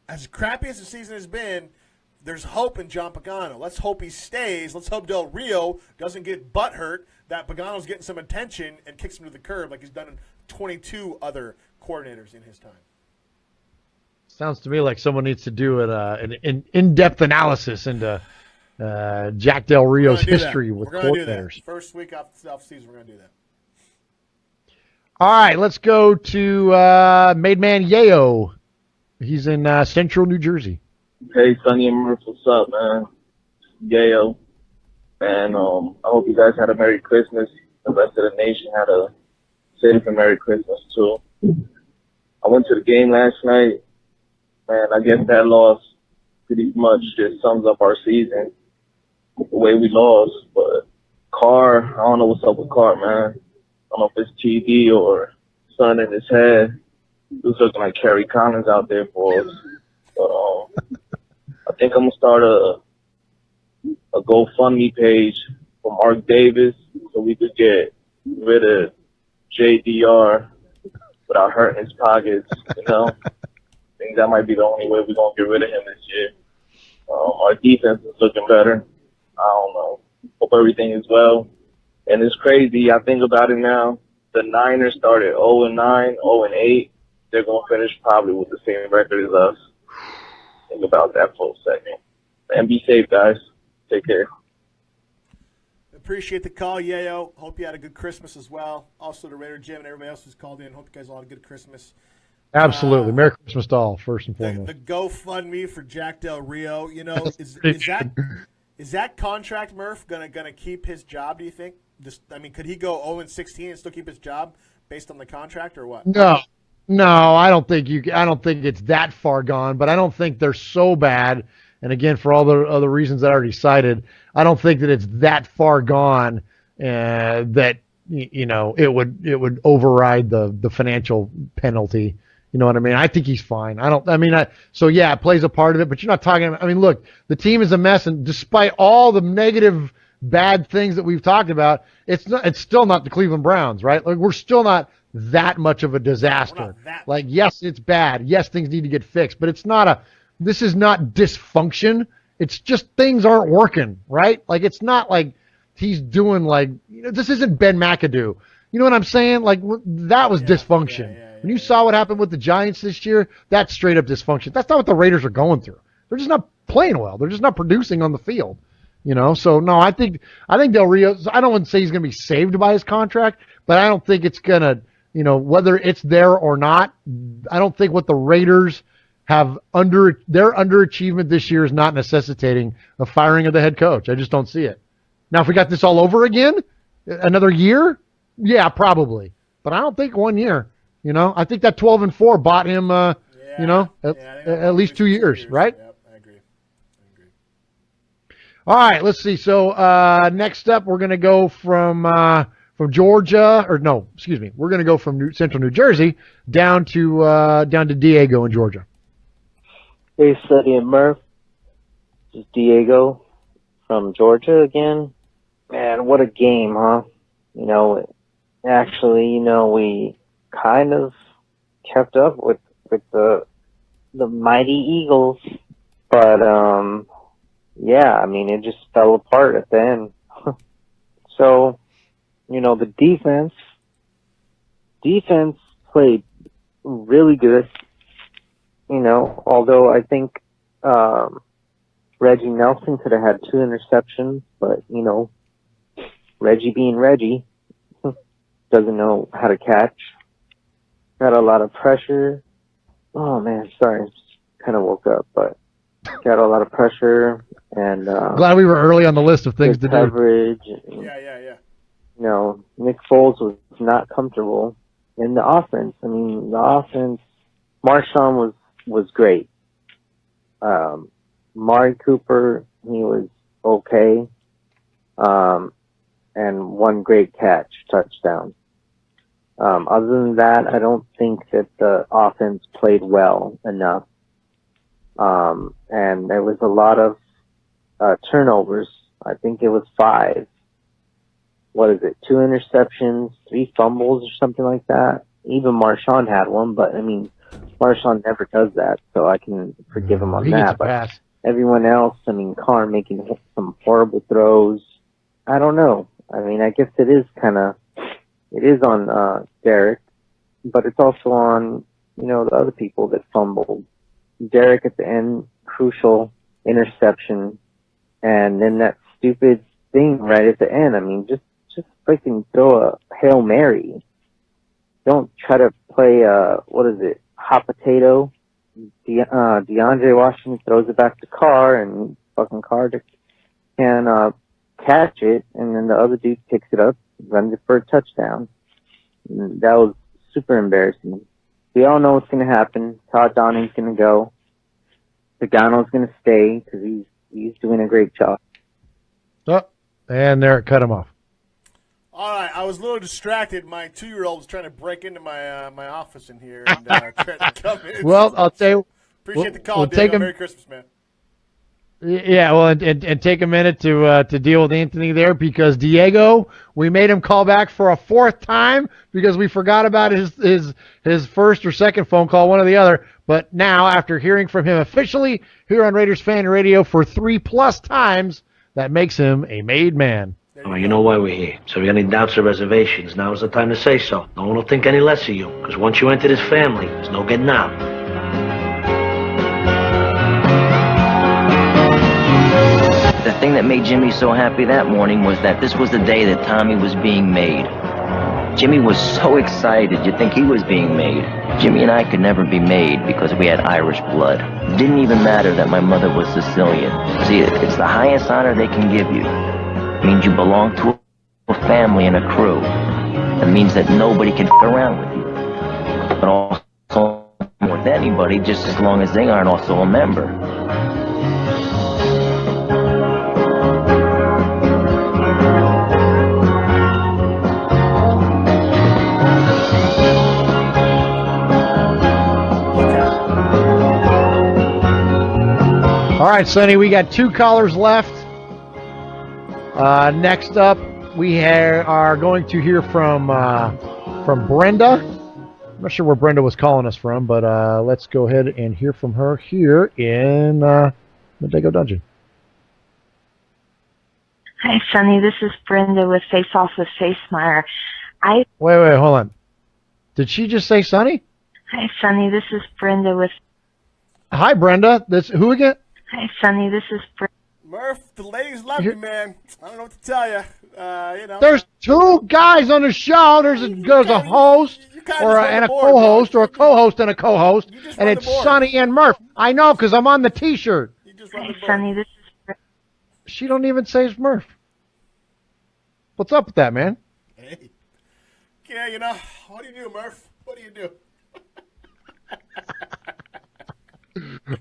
Speaker 1: as crappy as the season has been, there's hope in John Pagano. Let's hope he stays. Let's hope Del Rio doesn't get butthurt that Pagano's getting some attention and kicks him to the curb like he's done in 22 other coordinators in his time.
Speaker 3: Sounds to me like someone needs to do an in-depth analysis into Jack Del Rio's history with coordinators.
Speaker 1: First week off the season, we're going to do that.
Speaker 3: All right, let's go to Made Man Yayo. He's in Central New Jersey.
Speaker 13: Hey, Sonny and Murph, what's up, man? Yayo. And I hope you guys had a Merry Christmas. The rest of the nation had a safe and Merry Christmas, too. I went to the game last night, and I guess that loss pretty much just sums up our season, the way we lost. But Carr, I don't know what's up with Carr, man. I don't know if it's TD or sun in his head. He was looking like Kerry Collins out there for us. But I think I'm going to start a GoFundMe page for Mark Davis so we could get rid of JDR without hurting his pockets, I think that might be the only way we're going to get rid of him this year. Our defense is looking better. I don't know. Hope everything is well. And it's crazy. I think about it now. The Niners started 0-9, 0-8. They're going to finish probably with the same record as us. Think about that for a second. And be safe, guys. Take care.
Speaker 1: Appreciate the call, Yayo. Hope you had a good Christmas as well. Also to Raider Jim and everybody else who's called in. Hope you guys all had a good Christmas.
Speaker 3: Absolutely. Merry Christmas to all, first and foremost.
Speaker 1: The GoFundMe for Jack Del Rio, is that contract, Murph, gonna keep his job, do you think? Could he go 0-16 and still keep his job based on the contract or what?
Speaker 3: No, I don't think it's that far gone, but I don't think they're so bad. And again, for all the other reasons I already cited, I don't think that it's that far gone that it would override the financial penalty. You know what I mean? I think he's fine. So yeah, it plays a part of it, but you're not talking about, look, the team is a mess, and despite all the negative, bad things that we've talked about, it's still not the Cleveland Browns, right? Like, we're still not that much of a disaster. Like, yes, it's bad. Yes, things need to get fixed, but this is not dysfunction. It's just things aren't working, right? Like, it's not like he's doing this isn't Ben McAdoo. You know what I'm saying? Like, that was dysfunction. When you saw what happened with the Giants this year, that's straight up dysfunction. That's not what the Raiders are going through. They're just not playing well. They're just not producing on the field. So no, I think Del Rio, I don't want to say he's going to be saved by his contract, but I don't think it's going to, whether it's there or not, I don't think what the Raiders have their underachievement this year is not necessitating a firing of the head coach. I just don't see it. Now, if we got this all over again, another year, yeah, probably. But I don't think 1 year. I think that 12-4 bought him, at least 2 years, right?
Speaker 1: Yep, I agree.
Speaker 3: All right, let's see. So next up, we're going to go from Georgia, we're going to go from Central New Jersey down to Diego in Georgia.
Speaker 14: Hey, Sonny and Murph. This is Diego
Speaker 12: from Georgia again. Man, what a game, huh? You know, actually, you know, we kind of kept up with the mighty Eagles, but yeah, I mean, it just fell apart at the end. So, you know, the defense played really good. You know, although I think Reggie Nelson could have had 2 interceptions, but, you know, Reggie being Reggie doesn't know how to catch. Got a lot of pressure. Oh, man, sorry. Just kind of woke up, but got a lot of pressure. And
Speaker 3: glad we were early on the list of things to
Speaker 12: coverage.
Speaker 3: do.
Speaker 1: Yeah.
Speaker 12: You know, Nick Foles was not comfortable. And the offense, Marshawn was great. Mari Cooper, he was okay. And one great catch, touchdown. Other than that, I don't think that the offense played well enough. And there was a lot of turnovers. I think it was 5. What is it? 2 interceptions, 3 fumbles or something like that. Even Marshawn had one, but I mean, Marshawn never does that, so I can forgive him on that. But everyone else, I mean, Carr making some horrible throws. I don't know. I mean, I guess it is on Derek, but it's also on, you know, the other people that fumbled. Derek at the end, crucial interception, and then that stupid thing right at the end. I mean, just freaking throw a Hail Mary. Don't try to play hot potato. DeAndre Washington throws it back to Carr, and fucking Carr can catch it, and then the other dude picks it up, runs it for a touchdown. And that was super embarrassing. We all know what's going to happen. Todd Downing's going to go. Pagano's going to stay because he's doing a great job.
Speaker 3: Oh, and there it cut him off.
Speaker 1: All right, I was a little distracted. My 2-year-old was trying to break into my office in here and try to come in.
Speaker 3: Well, I'll tell you.
Speaker 1: Appreciate the call, Diego. Merry Christmas, man.
Speaker 3: Yeah, well, and take a minute to deal with Anthony there, because Diego, we made him call back for a 4th time because we forgot about his first or second phone call, one or the other. But now, after hearing from him officially here on Raiders Fan Radio for 3+ times, that makes him a made man.
Speaker 14: Oh, you know why we're here. So if you got any doubts or reservations, now is the time to say so. No one will think any less of you, because once you enter this family, there's no getting out.
Speaker 15: The thing that made Jimmy so happy that morning was that this was the day that Tommy was being made. Jimmy was so excited, you'd think he was being made. Jimmy and I could never be made because we had Irish blood. It didn't even matter that my mother was Sicilian. See, it's the highest honor they can give you. It means you belong to a family and a crew. It means that nobody can f*** around with you. But also with anybody, just as long as they aren't also a member.
Speaker 3: All right, Sonny, we got 2 callers left. Next up, we are going to hear from Brenda. I'm not sure where Brenda was calling us from, but let's go ahead and hear from her here in Mandego Dungeon.
Speaker 16: Hi, Sonny. This is Brenda with Face Off with Facemeyer.
Speaker 3: Wait, hold on. Did she just say Sonny?
Speaker 16: Hi, Sonny. This is Brenda with...
Speaker 3: Hi, Brenda. This who again?
Speaker 16: Hi, Sonny. This is
Speaker 1: Murph, the ladies love you, man. I don't know what to tell you. You know.
Speaker 3: There's 2 guys on the show. There's a host and a co-host, or a co-host and a co-host, and it's Sonny and Murph. I know, because I'm on the T-shirt.
Speaker 16: Hi, Sonny. This is...
Speaker 3: She don't even say it's Murph. What's up with that, man?
Speaker 1: Hey. Yeah, you know, what do you do, Murph? What do you do?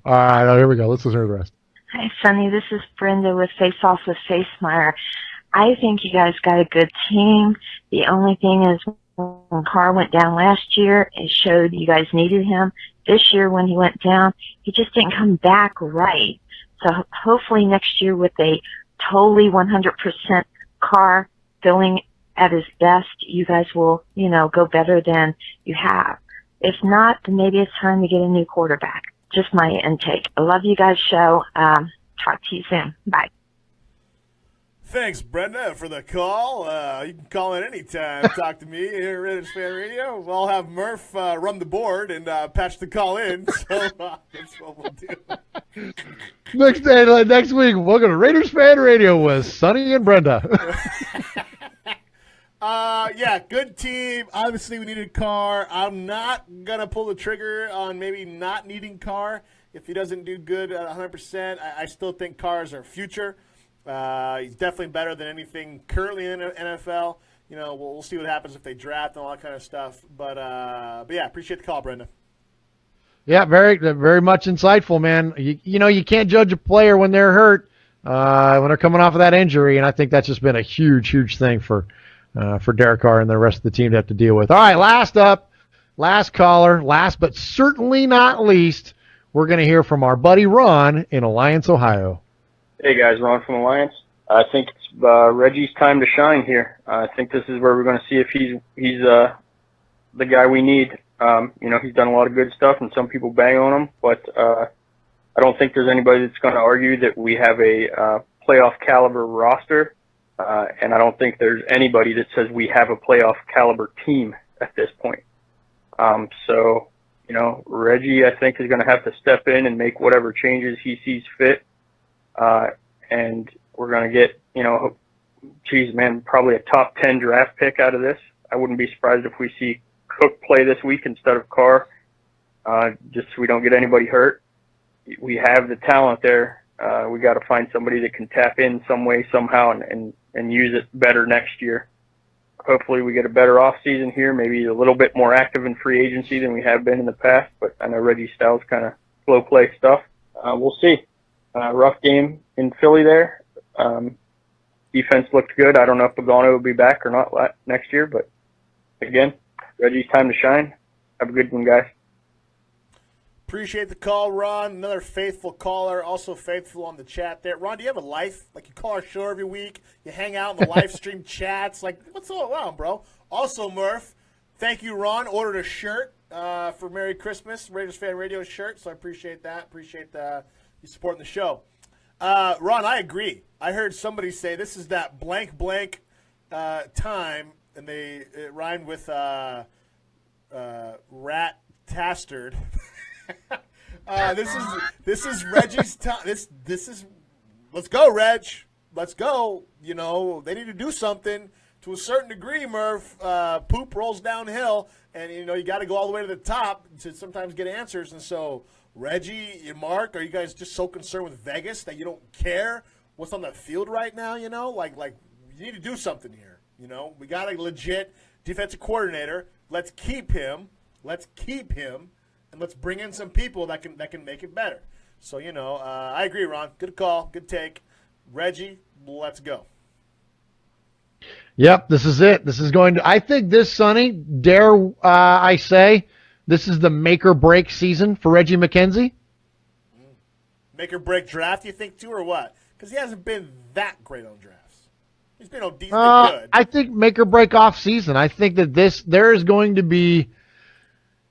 Speaker 3: All right, here we go. Let's listen to the rest.
Speaker 16: Hi, Sonny. This is Brenda with Face Off with Facemeyer. I think you guys got a good team. The only thing is, when Carr went down last year, it showed you guys needed him. This year, when he went down, he just didn't come back right. So hopefully next year with a totally 100% Carr feeling at his best, you guys will, go better than you have. If not, then maybe it's time to get a new quarterback. Just my intake. I love you guys' show. Talk to you soon. Bye.
Speaker 1: Thanks, Brenda, for the call. You can call in anytime. Talk to me here at Raiders Fan Radio. I'll have Murph run the board and patch the call in. So that's what we'll do.
Speaker 3: Next week, welcome to Raiders Fan Radio with Sonny and Brenda.
Speaker 1: Yeah, good team. Obviously, we needed Carr. I'm not going to pull the trigger on maybe not needing Carr. If he doesn't do good at 100%, I still think Carr is our future. He's definitely better than anything currently in the NFL. We'll see what happens if they draft and all that kind of stuff. But yeah, appreciate the call, Brenda.
Speaker 3: Yeah, very, very much insightful, man. You can't judge a player when they're hurt, when they're coming off of that injury, and I think that's just been a huge, huge thing for Derek Carr and the rest of the team to have to deal with. All right, last caller, last but certainly not least, we're going to hear from our buddy Ron in Alliance, Ohio.
Speaker 17: Hey guys, Ron from Alliance. I think it's Reggie's time to shine here. I think this is where we're going to see if he's the guy we need. He's done a lot of good stuff, and some people bang on him, but I don't think there's anybody that's going to argue that we have a playoff caliber roster, and I don't think there's anybody that says we have a playoff caliber team at this point. So Reggie, I think, is going to have to step in and make whatever changes he sees fit. And we're going to get, probably a top 10 draft pick out of this. I wouldn't be surprised if we see Cook play this week instead of Carr, just so we don't get anybody hurt. We have the talent there. We got to find somebody that can tap in some way, somehow, and use it better next year. Hopefully we get a better off season here, maybe a little bit more active in free agency than we have been in the past, but I know Reggie's style's kind of slow play stuff. We'll see. Rough game in Philly there. Defense looked good. I don't know if Pagano will be back or not next year, but again, Reggie's time to shine. Have a good one, guys.
Speaker 1: Appreciate the call, Ron. Another faithful caller, also faithful on the chat there. Ron, do you have a life? Like, you call our show every week, you hang out in the live stream chats. Like, what's all around, bro? Also, Murph, thank you, Ron. Ordered a shirt for Merry Christmas, Raiders Fan Radio shirt, so I appreciate that. Appreciate you supporting the show. Ron, I agree. I heard somebody say this is that blank time, and it rhymed with rat tastard. This is Reggie's time. This is, let's go, Reg. Let's go. They need to do something to a certain degree, Murph. Poop rolls downhill, and you got to go all the way to the top to sometimes get answers. And so, Reggie and Mark, are you guys just so concerned with Vegas that you don't care what's on the field right now? Like you need to do something here. We got a legit defensive coordinator. Let's keep him. And let's bring in some people that can make it better. So, I agree, Ron. Good call. Good take. Reggie, let's go.
Speaker 3: Yep, this is it. This is going to – I think this, Sonny, dare I say, this is the make-or-break season for Reggie McKenzie.
Speaker 1: Make-or-break draft, you think, too, or what? Because he hasn't been that great on drafts. He's been good.
Speaker 3: I think make-or-break off season. I think that there is going to be –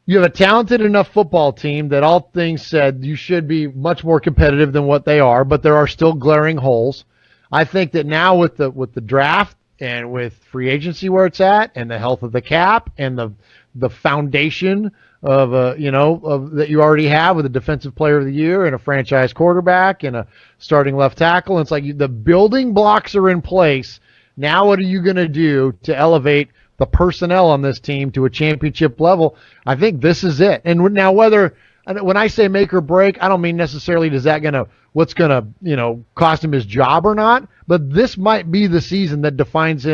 Speaker 3: you have a talented enough football team that, all things said, you should be much more competitive than what they are, but there are still glaring holes. I think that now with the draft and with free agency where it's at, and the health of the cap, and the foundation of that you already have with a defensive player of the year and a franchise quarterback and a starting left tackle, it's like the building blocks are in place. Now what are you going to do to elevate the personnel on this team to a championship level? I think this is it. And now when I say make or break, I don't mean necessarily what's going to cost him his job or not, but this might be the season that defines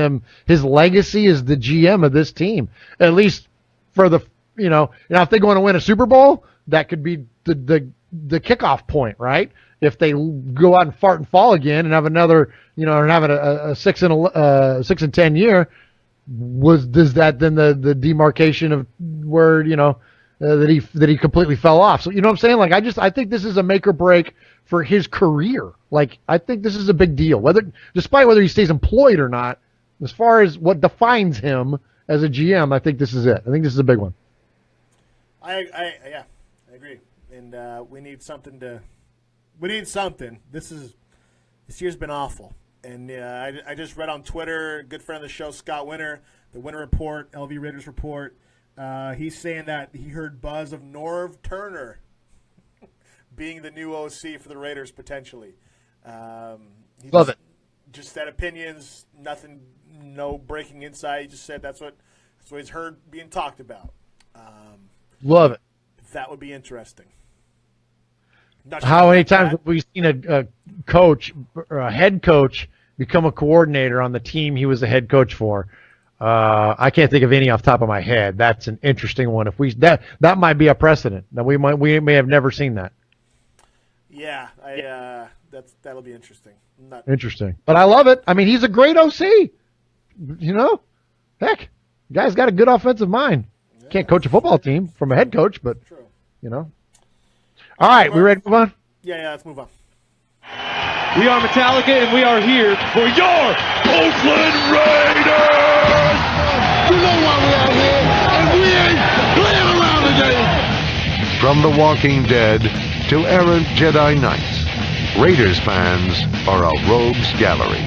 Speaker 3: his legacy as the GM of this team. At least for the now if they go on to win a Super Bowl, that could be the kickoff point, right? If they go out and fart and fall again and have another, and having a 6-10 year, does that then the demarcation of where that he completely fell off. So you know what I'm saying? Like I think this is a make or break for his career. Like I think this is a big deal. Despite whether he stays employed or not, as far as what defines him as a GM, I think this is it. I think this is a big one.
Speaker 1: I agree. And we need something. This year's been awful. And I just read on Twitter, good friend of the show, Scott Winter, the Winter Report, LV Raiders Report. He's saying that he heard buzz of Norv Turner being the new OC for the Raiders potentially.
Speaker 3: Love it.
Speaker 1: Just said opinions, nothing, no breaking insight. He just said that's what he's heard being talked about.
Speaker 3: Love it.
Speaker 1: That would be interesting.
Speaker 3: How many times have we seen a coach, or a head coach, become a coordinator on the team he was the head coach for? I can't think of any off the top of my head. That's an interesting one. That might be a precedent. That we may have never seen that.
Speaker 1: Yeah, that'll be interesting.
Speaker 3: Interesting, but I love it. I mean, he's a great OC. You know, heck, the guy's got a good offensive mind. Can't coach a football team from a head coach, but you know. All right, we ready to move on?
Speaker 1: Yeah, let's move on.
Speaker 4: We are Metallica, and we are here for your Oakland Raiders! You know why we are here, and we ain't playing around today!
Speaker 18: From The Walking Dead to errant Jedi Knights, Raiders fans are a rogues gallery.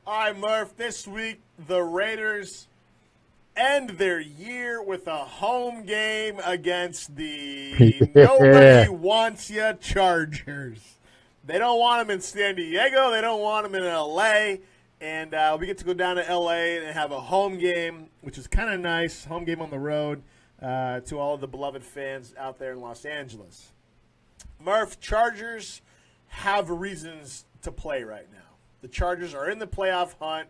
Speaker 1: All right, Murph, this week the Raiders end their year with a home game against the nobody wants ya Chargers. They don't want them in San Diego. They don't want them in L.A. And we get to go down to L.A. and have a home game, which is kind of nice, home game on the road to all of the beloved fans out there in Los Angeles. Murph, Chargers have reasons to play right now. The Chargers are in the playoff hunt.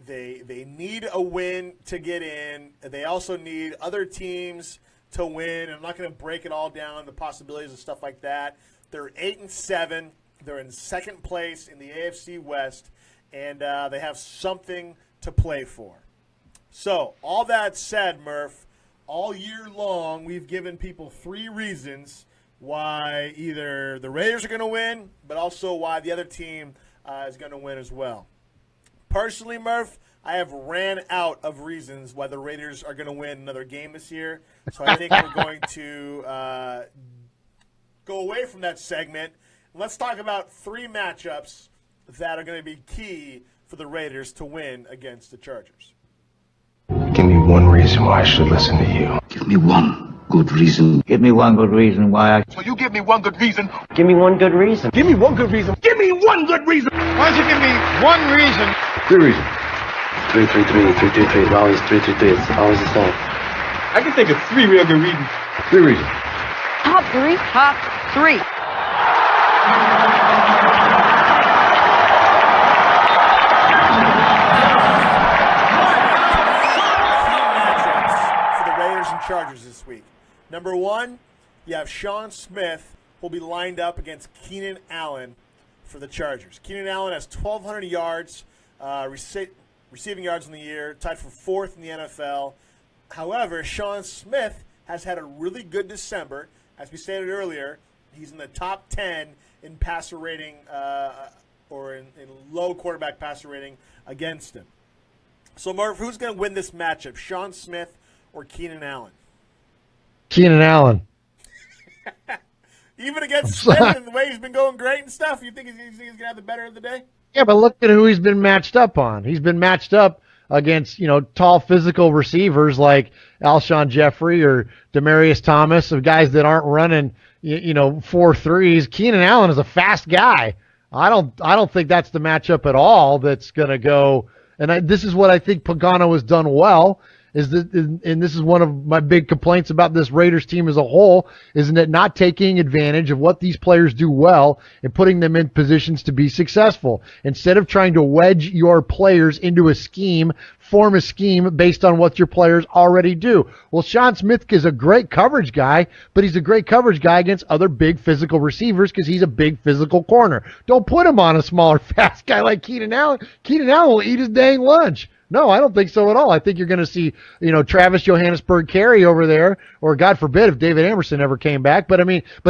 Speaker 1: They need a win to get in. They also need other teams to win. I'm not going to break it all down, the possibilities and stuff like that. They're 8-7. They're in second place in the AFC West, and they have something to play for. So, all that said, Murph, all year long we've given people 3 reasons why either the Raiders are going to win, but also why the other team is going to win as well. Personally, Murph, I have ran out of reasons why the Raiders are going to win another game this year, so I think we're going to go away from that segment. Let's talk about 3 matchups that are going to be key for the Raiders to win against the Chargers.
Speaker 19: Give me one reason why I should listen to you.
Speaker 20: Give me one good reason. Give me one good reason why I...
Speaker 19: So you give me one good reason.
Speaker 20: Give me one good reason.
Speaker 19: Give me one good reason. Give me one good reason.
Speaker 4: Why don't you give me one reason?
Speaker 19: 3 reasons.
Speaker 20: 3-3-3, 3-2-3, always 3-3-3, it's always the same.
Speaker 4: I can think of 3 real good reasons.
Speaker 19: 3 reasons.
Speaker 21: Top 3? Top 3.
Speaker 1: Chargers this week. Number 1, you have Sean Smith, who will be lined up against Keenan Allen for the Chargers. Keenan Allen has 1,200 yards, receiving yards in the year, tied for 4th in the NFL. However, Sean Smith has had a really good December. As we stated earlier, he's in the top 10 in passer rating or in low quarterback passer rating against him. So, Murph, who's going to win this matchup, Sean Smith or Keenan Allen?
Speaker 3: Keenan Allen.
Speaker 1: Even against Smith and the way he's been going great and stuff, you think he's going to have the better of the day?
Speaker 3: Yeah, but look at who he's been matched up on. He's been matched up against, tall physical receivers like Alshon Jeffrey or Demaryius Thomas, of guys that aren't running, 4.3s. Keenan Allen is a fast guy. I don't think that's the matchup at all that's going to go. And this is what I think Pagano has done well, is that, and this is one of my big complaints about this Raiders team as a whole, isn't it not taking advantage of what these players do well and putting them in positions to be successful. Instead of trying to wedge your players into a scheme, form a scheme based on what your players already do. Well, Sean Smith is a great coverage guy, but he's a great coverage guy against other big physical receivers because he's a big physical corner. Don't put him on a smaller, fast guy like Keenan Allen. Keenan Allen will eat his dang lunch. No, I don't think so at all. I think you're going to see, Travis Johannesburg carry over there, or God forbid if David Amerson ever came back. But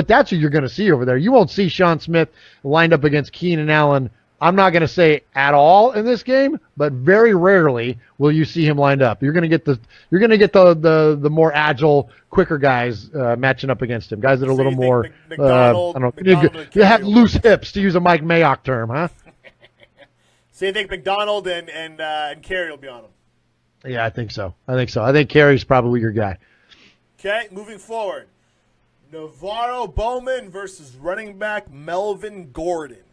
Speaker 3: that's what you're going to see over there. You won't see Sean Smith lined up against Keenan Allen. I'm not going to say at all in this game, but very rarely will you see him lined up. You're going to get the more agile, quicker guys matching up against him. Guys that are a little more you have loose hips, to use a Mike Mayock term, huh?
Speaker 1: So you think McDonald and Carey will be on him?
Speaker 3: Yeah, I think so. I think Carey's probably your guy.
Speaker 1: Okay, moving forward. Navarro Bowman versus running back Melvin Gordon.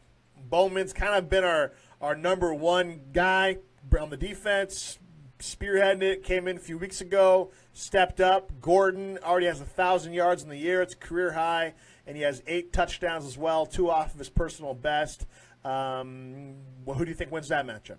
Speaker 1: Bowman's kind of been our number one guy on the defense, spearheading it, came in a few weeks ago, stepped up. Gordon already has 1,000 yards in the year. It's career high, and he has 8 touchdowns as well, 2 off of his personal best. Who do you think wins that matchup?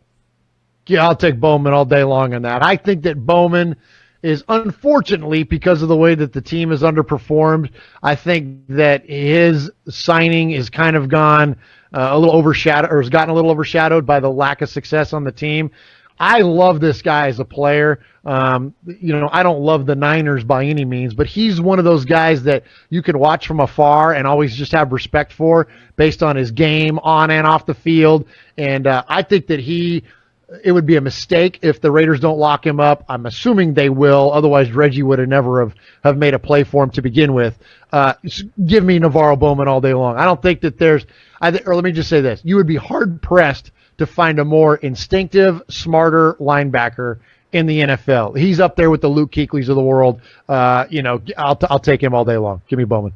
Speaker 3: Yeah, I'll take Bowman all day long on that. I think that Bowman is, unfortunately, because of the way that the team has underperformed, I think that his signing is kind of gone a little overshadowed, or has gotten a little overshadowed by the lack of success on the team. I love this guy as a player. I don't love the Niners by any means, but he's one of those guys that you can watch from afar and always just have respect for based on his game on and off the field. And I think that it would be a mistake if the Raiders don't lock him up. I'm assuming they will. Otherwise, Reggie would have never have made a play for him to begin with. Give me Navarro Bowman all day long. I don't think that or let me just say this. You would be hard-pressed to find a more instinctive, smarter linebacker in the NFL. He's up there with the Luke Kuechly's of the world. I'll take him all day long. Give me Bowman.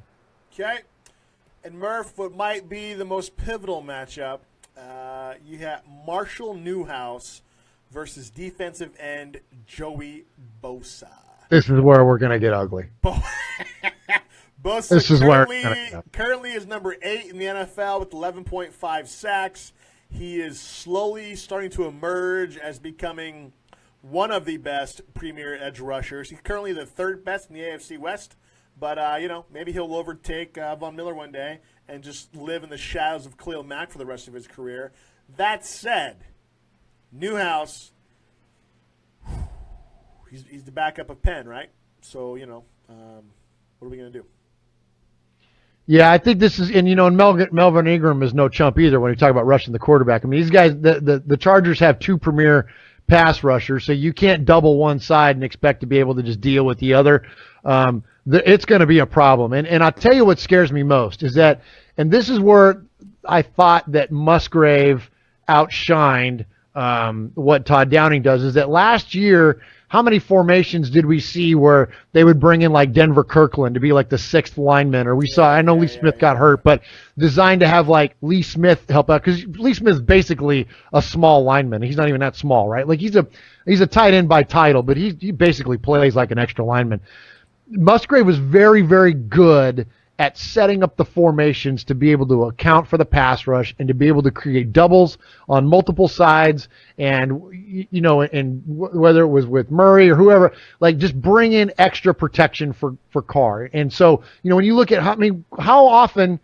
Speaker 1: Okay. And Murph, what might be the most pivotal matchup, you have Marshall Newhouse versus defensive end Joey Bosa.
Speaker 3: This is where we're going to get ugly.
Speaker 1: Bosa
Speaker 3: this is
Speaker 1: currently is number 8 in the NFL with 11.5 sacks. He is slowly starting to emerge as becoming one of the best premier edge rushers. He's currently the 3rd best in the AFC West, but maybe he'll overtake Von Miller one day and just live in the shadows of Khalil Mack for the rest of his career. That said, Newhouse, he's the backup of Penn, right? So, what are we going to do?
Speaker 3: Yeah, I think this is, and Melvin Ingram is no chump either when you talk about rushing the quarterback. I mean, these guys, the Chargers have 2 premier pass rushers, so you can't double one side and expect to be able to just deal with the other. It's going to be a problem. And I'll tell you what scares me most is that, and this is where I thought that Musgrave outshined what Todd Downing does, is that last year, how many formations did we see where they would bring in like Denver Kirkland to be like the 6th lineman? Or I know Lee Smith got hurt, but designed to have like Lee Smith help out, because Lee Smith's basically a small lineman. He's not even that small, right? Like he's a tight end by title, but he basically plays like an extra lineman. Musgrave was very, very good at setting up the formations to be able to account for the pass rush and to be able to create doubles on multiple sides, and whether it was with Murray or whoever, like just bring in extra protection for Carr. And so, when you look at how often,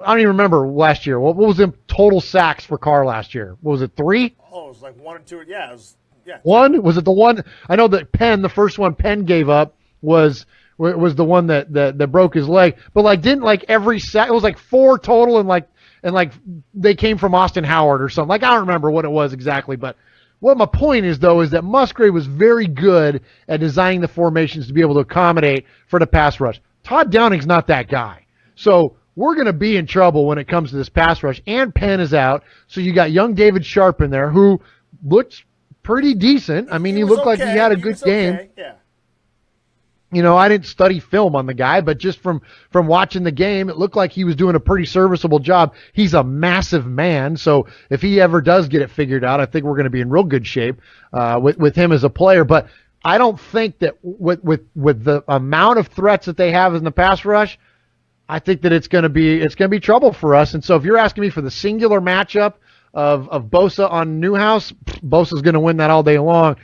Speaker 3: I don't even remember last year, what was the total sacks for Carr last year? What was it, 3?
Speaker 1: Oh, it was like 1 or 2. Yeah, it was. Yeah.
Speaker 3: 1? Was it the one? I know that the first one Penn gave up was the one that broke his leg, but didn't every sack, it was 4 total, and they came from Austin Howard or something. I don't remember what it was exactly, but what my point is though is that Musgrave was very good at designing the formations to be able to accommodate for the pass rush. Todd Downing's not that guy, so we're going to be in trouble when it comes to this pass rush. And Penn is out, so you got young David Sharp in there who looked pretty decent. I mean, he looked like he had a good game.
Speaker 1: Okay. Yeah.
Speaker 3: I didn't study film on the guy, but just from watching the game, it looked like he was doing a pretty serviceable job. He's a massive man, so if he ever does get it figured out, I think we're going to be in real good shape with him as a player. But I don't think that with the amount of threats that they have in the pass rush, I think that it's going to be trouble for us. And so if you're asking me for the singular matchup of Bosa on Newhouse, Bosa's going to win that all day long.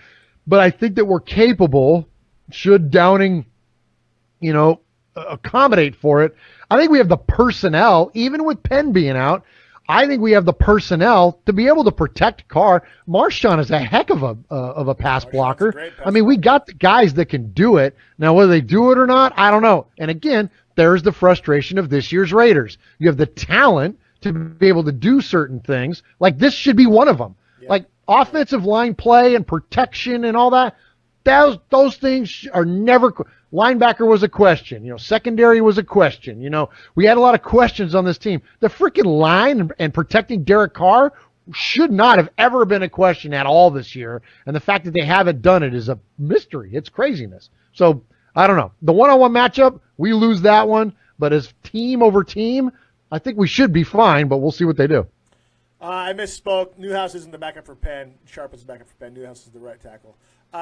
Speaker 3: But I think that we're capable, should Downing, accommodate for it. I think we have the personnel, even with Penn being out. I think we have the personnel to be able to protect Carr. Marshawn is a heck of a pass blocker. I mean, we got the guys that can do it. Now, whether they do it or not, I don't know. And again, there's the frustration of this year's Raiders. You have the talent to be able to do certain things. Like this should be one of them. Yeah. Like offensive line play and protection and all that. Those things are never. Linebacker was a question. Secondary was a question. We had a lot of questions on this team. The freaking line and protecting Derek Carr should not have ever been a question at all this year. And the fact that they haven't done it is a mystery. It's craziness. So I don't know. The one-on-one matchup, we lose that one. But as team over team, I think we should be fine. But we'll see what they do.
Speaker 1: I misspoke. Newhouse isn't the backup for Penn. Sharp is the backup for Penn. Newhouse is the right tackle.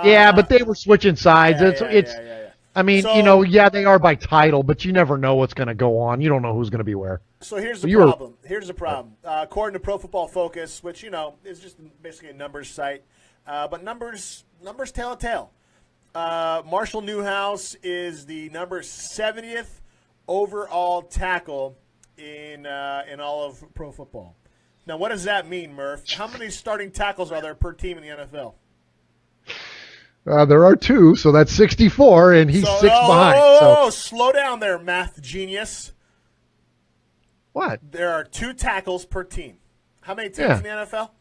Speaker 3: Yeah, but they were switching sides.
Speaker 1: Yeah.
Speaker 3: I mean, they are by title, but you never know what's going to go on. You don't know who's going to be where.
Speaker 1: So here's the problem. Here's the problem. According to Pro Football Focus, which, is just basically a numbers site, but numbers tell a tale. Marshall Newhouse is the number 70th overall tackle in all of pro football. Now, what does that mean, Murph? How many starting tackles are there per team in the NFL?
Speaker 3: There are 2, so that's 64, and he's 6 behind.
Speaker 1: Oh, slow down there, math genius.
Speaker 3: What?
Speaker 1: There are 2 tackles per team. How many teams in the NFL?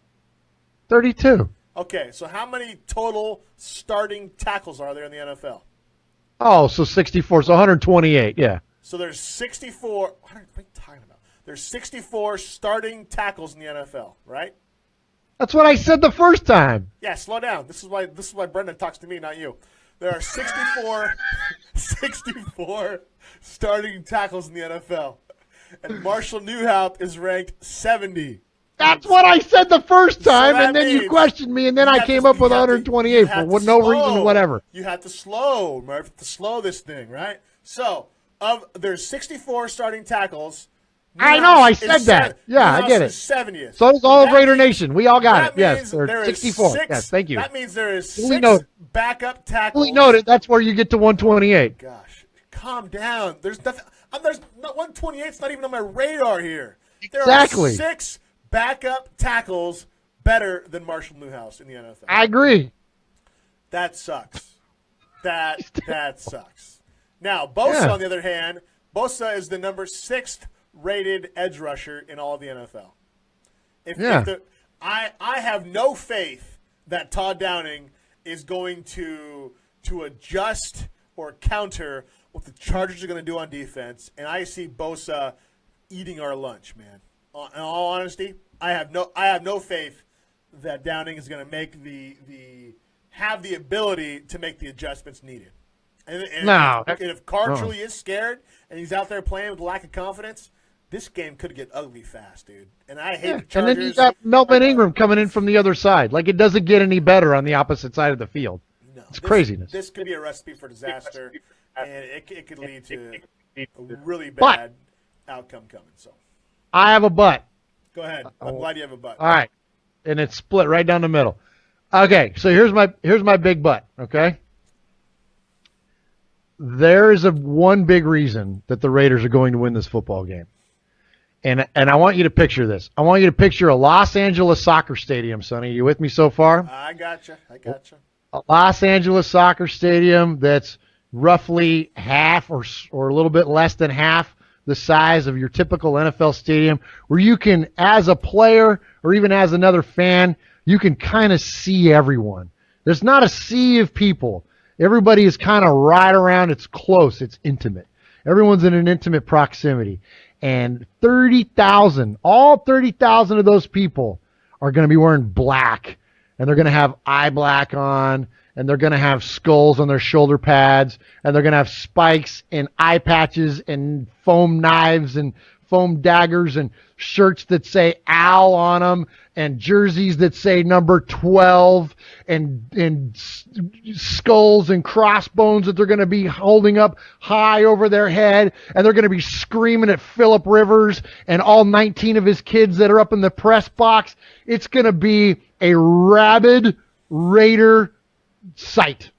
Speaker 3: 32.
Speaker 1: Okay, so how many total starting tackles are there in the NFL?
Speaker 3: Oh, so 64, so 128, yeah.
Speaker 1: So there's 64. What are you talking about? There's 64 starting tackles in the NFL, right?
Speaker 3: That's what I said the first time.
Speaker 1: Yeah, slow down. This is why Brendan talks to me, not you. There are 64 starting tackles in the NFL. And Marshall Newhouse is ranked 70.
Speaker 3: That's what I said the first time, and then you questioned me, and then I came up with 128 for no reason whatever.
Speaker 1: You have to slow, Murph, to slow this thing, right? So, there's 64 starting tackles.
Speaker 3: I know, I said that. Yeah, I get it.
Speaker 1: 70th.
Speaker 3: So does all of Raider Nation. We all got it. Yes, there's 64. Yes, thank you.
Speaker 1: That means there is 6 backup tackles.
Speaker 3: Fully noted. That's where you get to 128.
Speaker 1: Gosh, calm down. There's nothing. There's not 128. It's not even on my radar here.
Speaker 3: Exactly.
Speaker 1: There are 6 backup tackles better than Marshall Newhouse in the NFL.
Speaker 3: I agree.
Speaker 1: That sucks. That sucks. Now, Bosa, on the other hand, Bosa is the number 6th rated edge rusher in all of the NFL. I have no faith that Todd Downing is going to adjust or counter what the Chargers are going to do on defense, and I see Bosa eating our lunch, man. In all honesty, I have no faith that Downing is going to make have the ability to make the adjustments needed. And if Carr truly is scared and he's out there playing with lack of confidence, this game could get ugly fast, dude. And I hate the Chargers.
Speaker 3: And then you got Melvin Ingram coming in from the other side. Like, it doesn't get any better on the opposite side of the field. No, it's craziness.
Speaker 1: This could be a recipe for disaster, and it could lead to a really bad outcome coming. So,
Speaker 3: I have a butt.
Speaker 1: Go ahead. I'm glad you have a butt.
Speaker 3: All right, and it's split right down the middle. Okay, so here's my big butt. Okay, there is one big reason that the Raiders are going to win this football game. And I want you to picture this. I want you to picture a Los Angeles soccer stadium, Sonny. You with me so far?
Speaker 1: I gotcha.
Speaker 3: A Los Angeles soccer stadium that's roughly half or a little bit less than half the size of your typical NFL stadium, where you can, as a player or even as another fan, you can kind of see everyone. There's not a sea of people. Everybody is kind of right around. It's close. It's intimate. Everyone's in an intimate proximity. And 30,000, all 30,000 of those people are going to be wearing black, and they're going to have eye black on, and they're going to have skulls on their shoulder pads, and they're going to have spikes and eye patches and foam knives and foam daggers and shirts that say Al on them and jerseys that say number 12 and skulls and crossbones that they're going to be holding up high over their head, and they're going to be screaming at Phillip Rivers and all 19 of his kids that are up in the press box. It's going to be a rabid Raider sight.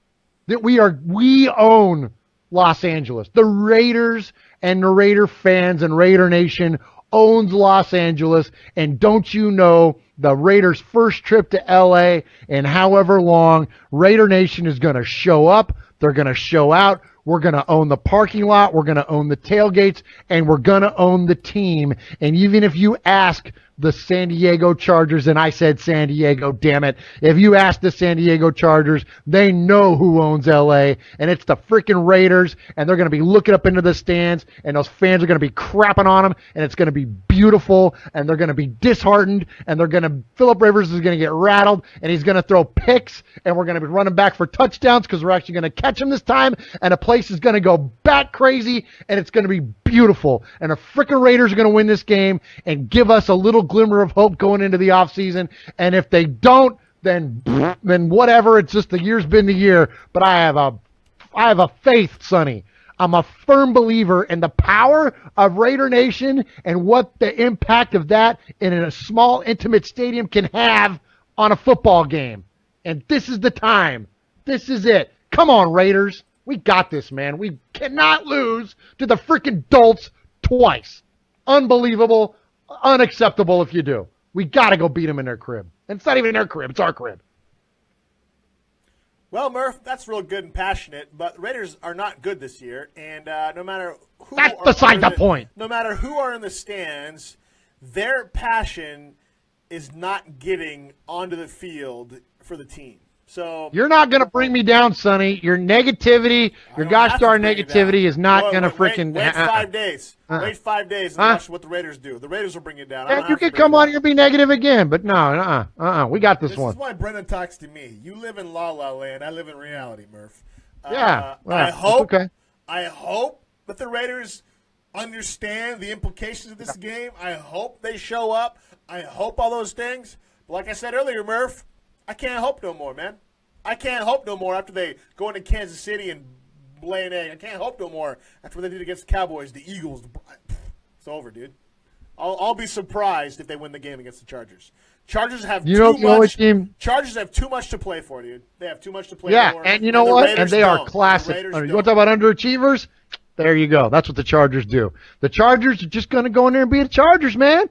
Speaker 3: That we own Los Angeles. The Raiders and the Raider fans and Raider Nation owns Los Angeles, and don't you know the Raiders' first trip to LA and however long, Raider Nation is going to show up, they're going to show out, we're going to own the parking lot, we're going to own the tailgates, and we're going to own the team. And even if you ask the San Diego Chargers, and I said San Diego, damn it. If you ask the San Diego Chargers, they know who owns LA, and it's the freaking Raiders, and they're going to be looking up into the stands, and those fans are going to be crapping on them, and it's going to be beautiful, and they're going to be disheartened, and Phillip Rivers is going to get rattled, and he's going to throw picks, and we're going to be running back for touchdowns because we're actually going to catch him this time, and the place is going to go bat crazy, and it's going to be beautiful, and the freaking Raiders are going to win this game and give us a little glimmer of hope going into the offseason. And if they don't, then whatever. It's just the year's been the year. But I have a faith, Sonny. I'm a firm believer in the power of Raider Nation and what the impact of that in a small, intimate stadium can have on a football game. And this is the time. This is it. Come on, Raiders. We got this, man. We cannot lose to the freaking Dolts twice. Unbelievable. Unacceptable if you do. We got to go beat them in their crib. And it's not even their crib. It's our crib.
Speaker 1: Well, Murph, that's real good and passionate, but the Raiders are not good this year, and no matter who
Speaker 3: that's beside the point.
Speaker 1: No matter who are in the stands, their passion is not getting onto the field for the team. So
Speaker 3: you're not going to bring me down, Sonny. Your negativity, your gosh darn negativity is not going to freaking.
Speaker 1: Wait 5 days. Wait 5 days and watch what the Raiders do. The Raiders will bring you down.
Speaker 3: Yeah, you can come on here and be negative again, but no, we got this one.
Speaker 1: This is why Brendan talks to me. You live in La La Land. I live in reality, Murph.
Speaker 3: Yeah,
Speaker 1: I hope.
Speaker 3: Okay.
Speaker 1: I hope that the Raiders understand the implications of this game. I hope they show up. I hope all those things. But like I said earlier, Murph, I can't hope no more, man. I can't hope no more after they go into Kansas City and lay an egg. I can't hope no more after what they did against the Cowboys, the Eagles. It's over, dude. I'll be surprised if they win the game against the Chargers. Chargers have too much. Chargers have too much to play for, dude. They have too much to play for.
Speaker 3: Yeah, and you know what? And they are classic. You want to talk about underachievers? There you go. That's what the Chargers do. The Chargers are just going to go in there and be the Chargers, man.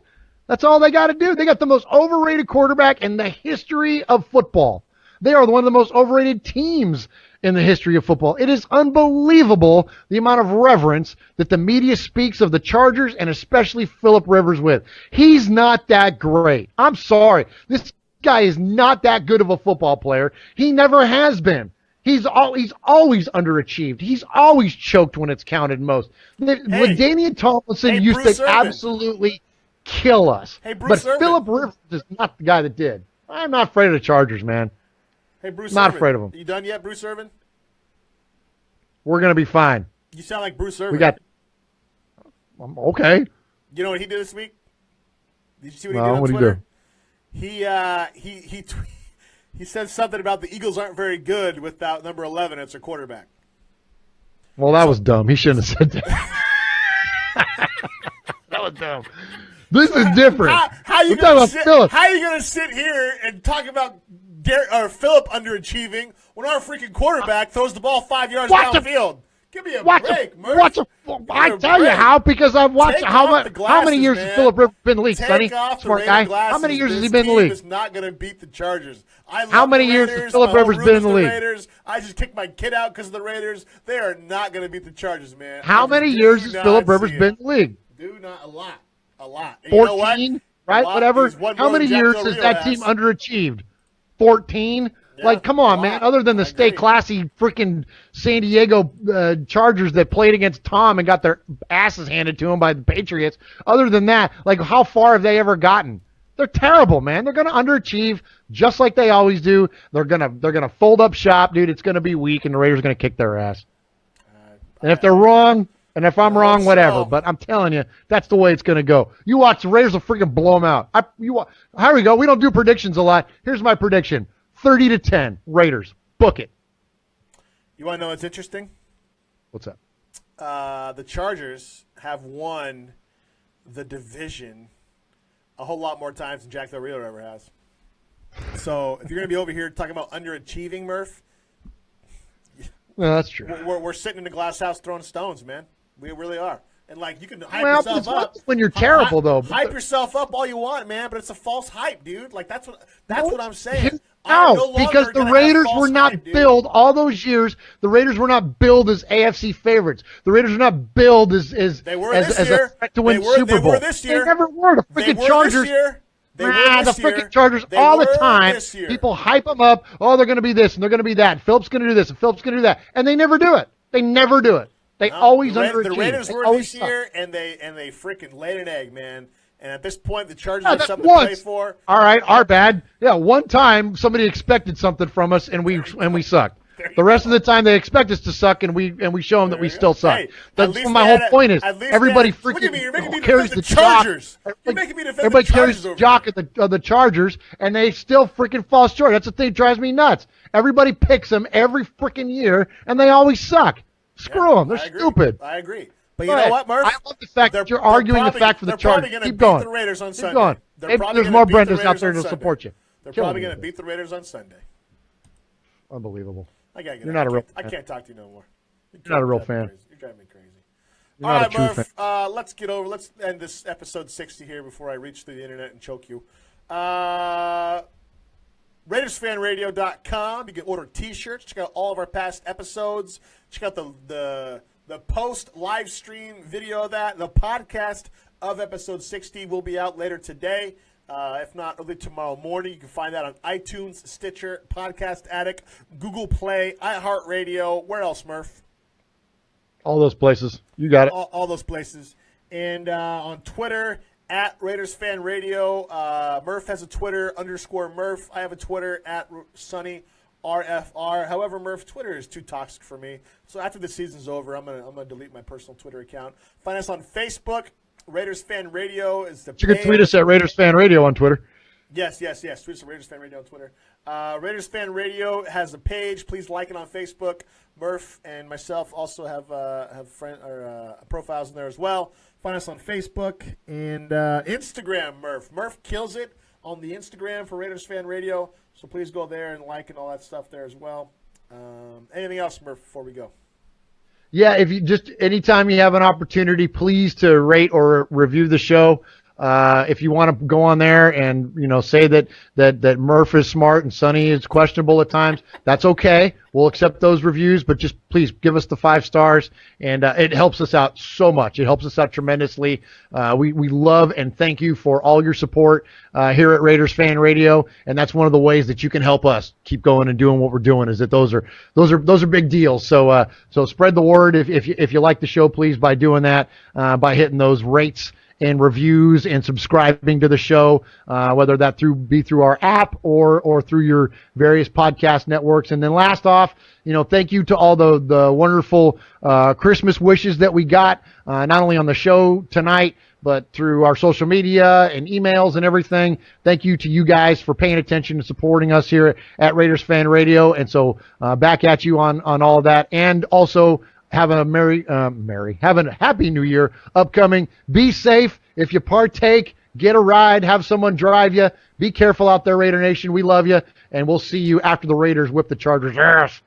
Speaker 3: That's all they got to do. They got the most overrated quarterback in the history of football. They are one of the most overrated teams in the history of football. It is unbelievable the amount of reverence that the media speaks of the Chargers and especially Phillip Rivers with. He's not that great. I'm sorry. This guy is not that good of a football player. He never has been. He's always underachieved. He's always choked when it's counted most. LaDainian Tomlinson used to absolutely kill us. But Phillip Rivers is not the guy that did. I'm not afraid of the Chargers, man.
Speaker 1: Hey, Bruce
Speaker 3: not
Speaker 1: Irvin.
Speaker 3: Afraid of him.
Speaker 1: Are you done yet, Bruce Irvin?
Speaker 3: We're going to be fine.
Speaker 1: You sound like Bruce Irvin.
Speaker 3: We got. Okay.
Speaker 1: You know what he did this week? Did you see what he did on Twitter? He said something about the Eagles aren't very good without number 11 as their quarterback.
Speaker 3: Well, that was dumb. He shouldn't have said that. That was dumb. This is different.
Speaker 1: How are you going to sit here and talk about Phillip underachieving when our freaking quarterback throws the ball 5 yards downfield? Give me a break, Murph.
Speaker 3: I tell you how, because I've watched how many years has Phillip Rivers been in the league, Sonny? Smart guy. How many years has he been in the league?
Speaker 1: Is not going to beat the Chargers.
Speaker 3: How many years has Phillip Rivers been in the league?
Speaker 1: Raiders. I just kicked my kid out because of the Raiders. They are not going to beat the Chargers, man.
Speaker 3: How many years has Phillip Rivers been in the league?
Speaker 1: Do not a lot. A lot.
Speaker 3: 14, right? Whatever. How many years has that team underachieved? 14? Yeah, like, come on, man. Other than the stay classy freaking San Diego Chargers that played against Tom and got their asses handed to them by the Patriots, other than that, like, how far have they ever gotten? They're terrible, man. They're going to underachieve just like they always do. They're gonna fold up shop, dude. It's going to be weak, and the Raiders are going to kick their ass. And if they're wrong, And if I'm wrong, whatever. But I'm telling you, that's the way it's going to go. You watch the Raiders will freaking blow them out. Here we go. We don't do predictions a lot. Here's my prediction: 30-10 Raiders. Book it.
Speaker 1: You want to know what's interesting?
Speaker 3: What's that?
Speaker 1: The Chargers have won the division a whole lot more times than Jack Del Rio ever has. So if you're going to be over here talking about underachieving, Murph,
Speaker 3: well, that's true.
Speaker 1: We're sitting in the glass house throwing stones, man. We really are. And, like, you can hype yourself up.
Speaker 3: When you're terrible, though.
Speaker 1: Hype yourself up all you want, man, but it's a false hype, dude. Like, that's what I'm saying.
Speaker 3: No, because the Raiders were not billed all those years. The Raiders were not billed as AFC favorites. The Raiders were not billed as a threat to win Super Bowl.
Speaker 1: They were this year.
Speaker 3: They never were. The freaking Chargers.
Speaker 1: They were this year.
Speaker 3: The freaking Chargers all the time. People hype them up. Oh, they're going to be this and they're going to be that. Phillips going to do this and Phillips going to do that, and they never do it. They never do it. They always underachieve.
Speaker 1: The Raiders were this year, and they freaking laid an egg, man. And at this point, the Chargers have something to play for.
Speaker 3: All right, our bad. Yeah, one time somebody expected something from us, and we sucked. The rest of the time, they expect us to suck, and we show them that we still suck.
Speaker 1: Hey,
Speaker 3: That's what my whole point is. Everybody freaking carries the
Speaker 1: Chargers.
Speaker 3: Everybody carries the jock of the Chargers, and they still freaking fall short. That's the thing that drives me nuts. Everybody picks them every freaking year, and they always suck. Screw them. They're stupid.
Speaker 1: I agree. But you know what, Murph?
Speaker 3: I love the fact that you're arguing the fact for the Chargers. Keep going.
Speaker 1: The Raiders on Sunday.
Speaker 3: Keep going. Maybe there's more Brendas out there to support you.
Speaker 1: They're probably going to beat the Raiders on Sunday.
Speaker 3: Unbelievable.
Speaker 1: You're
Speaker 3: not a real fan.
Speaker 1: I can't talk to you no more.
Speaker 3: You're not a real fan.
Speaker 1: You're driving me crazy.
Speaker 3: You're
Speaker 1: All
Speaker 3: not
Speaker 1: right,
Speaker 3: a true
Speaker 1: Murph.
Speaker 3: fan.
Speaker 1: Let's end this episode 60 here before I reach through the internet and choke you. RaidersFanRadio.com. You can order T-shirts. Check out all of our past episodes. Check out the post live stream video of that. The podcast of episode 60 will be out later today. If not, early tomorrow morning. You can find that on iTunes, Stitcher, Podcast Addict, Google Play, iHeartRadio. Where else, Murph?
Speaker 3: All those places. You got it.
Speaker 1: All those places. And on Twitter, at Raiders Fan Radio. Murph has a Twitter, _Murph. I have a Twitter, at Sonny RFR. However, Murph, Twitter is too toxic for me. So after the season's over, I'm gonna delete my personal Twitter account. Find us on Facebook. Raiders Fan Radio is the page.
Speaker 3: You can tweet us at Raiders Fan Radio on Twitter.
Speaker 1: Yes. Tweet us at Raiders Fan Radio on Twitter. Raiders Fan Radio has a page. Please like it on Facebook. Murph and myself also have profiles in there as well. Find us on Facebook and Instagram, Murph. Murph kills it on the Instagram for Raiders Fan Radio. So please go there and like and all that stuff there as well. Anything else, Murph, before we go?
Speaker 3: Yeah, if you just anytime you have an opportunity, please to rate or review the show. If you want to go on there and say that Murph is smart and Sonny is questionable at times, that's okay. We'll accept those reviews, but just please give us the 5 stars, and it helps us out so much. It helps us out tremendously. We love and thank you for all your support here at Raiders Fan Radio, and that's one of the ways that you can help us keep going and doing what we're doing. Is that those are big deals. So spread the word if you like the show, please, by doing that, by hitting those rates and reviews and subscribing to the show, whether that be through our app or through your various podcast networks. And then last off, thank you to all the wonderful Christmas wishes that we got, not only on the show tonight, but through our social media and emails and everything. Thank you to you guys for paying attention and supporting us here at Raiders Fan Radio. And so back at you on all of that. And also, have a have a happy New Year upcoming. Be safe. If you partake, get a ride, have someone drive you. Be careful out there, Raider Nation. We love you, and we'll see you after the Raiders whip the Chargers' ass.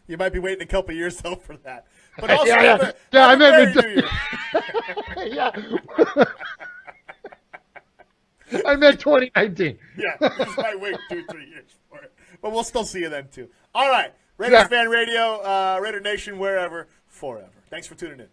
Speaker 1: You might be waiting a couple years though for that. But also,
Speaker 3: I meant I meant 2019.
Speaker 1: Yeah, you just might wait 2 or 3 years for it, but we'll still see you then too. All right. Raiders Fan Radio, Raider Nation, wherever, forever. Thanks for tuning in.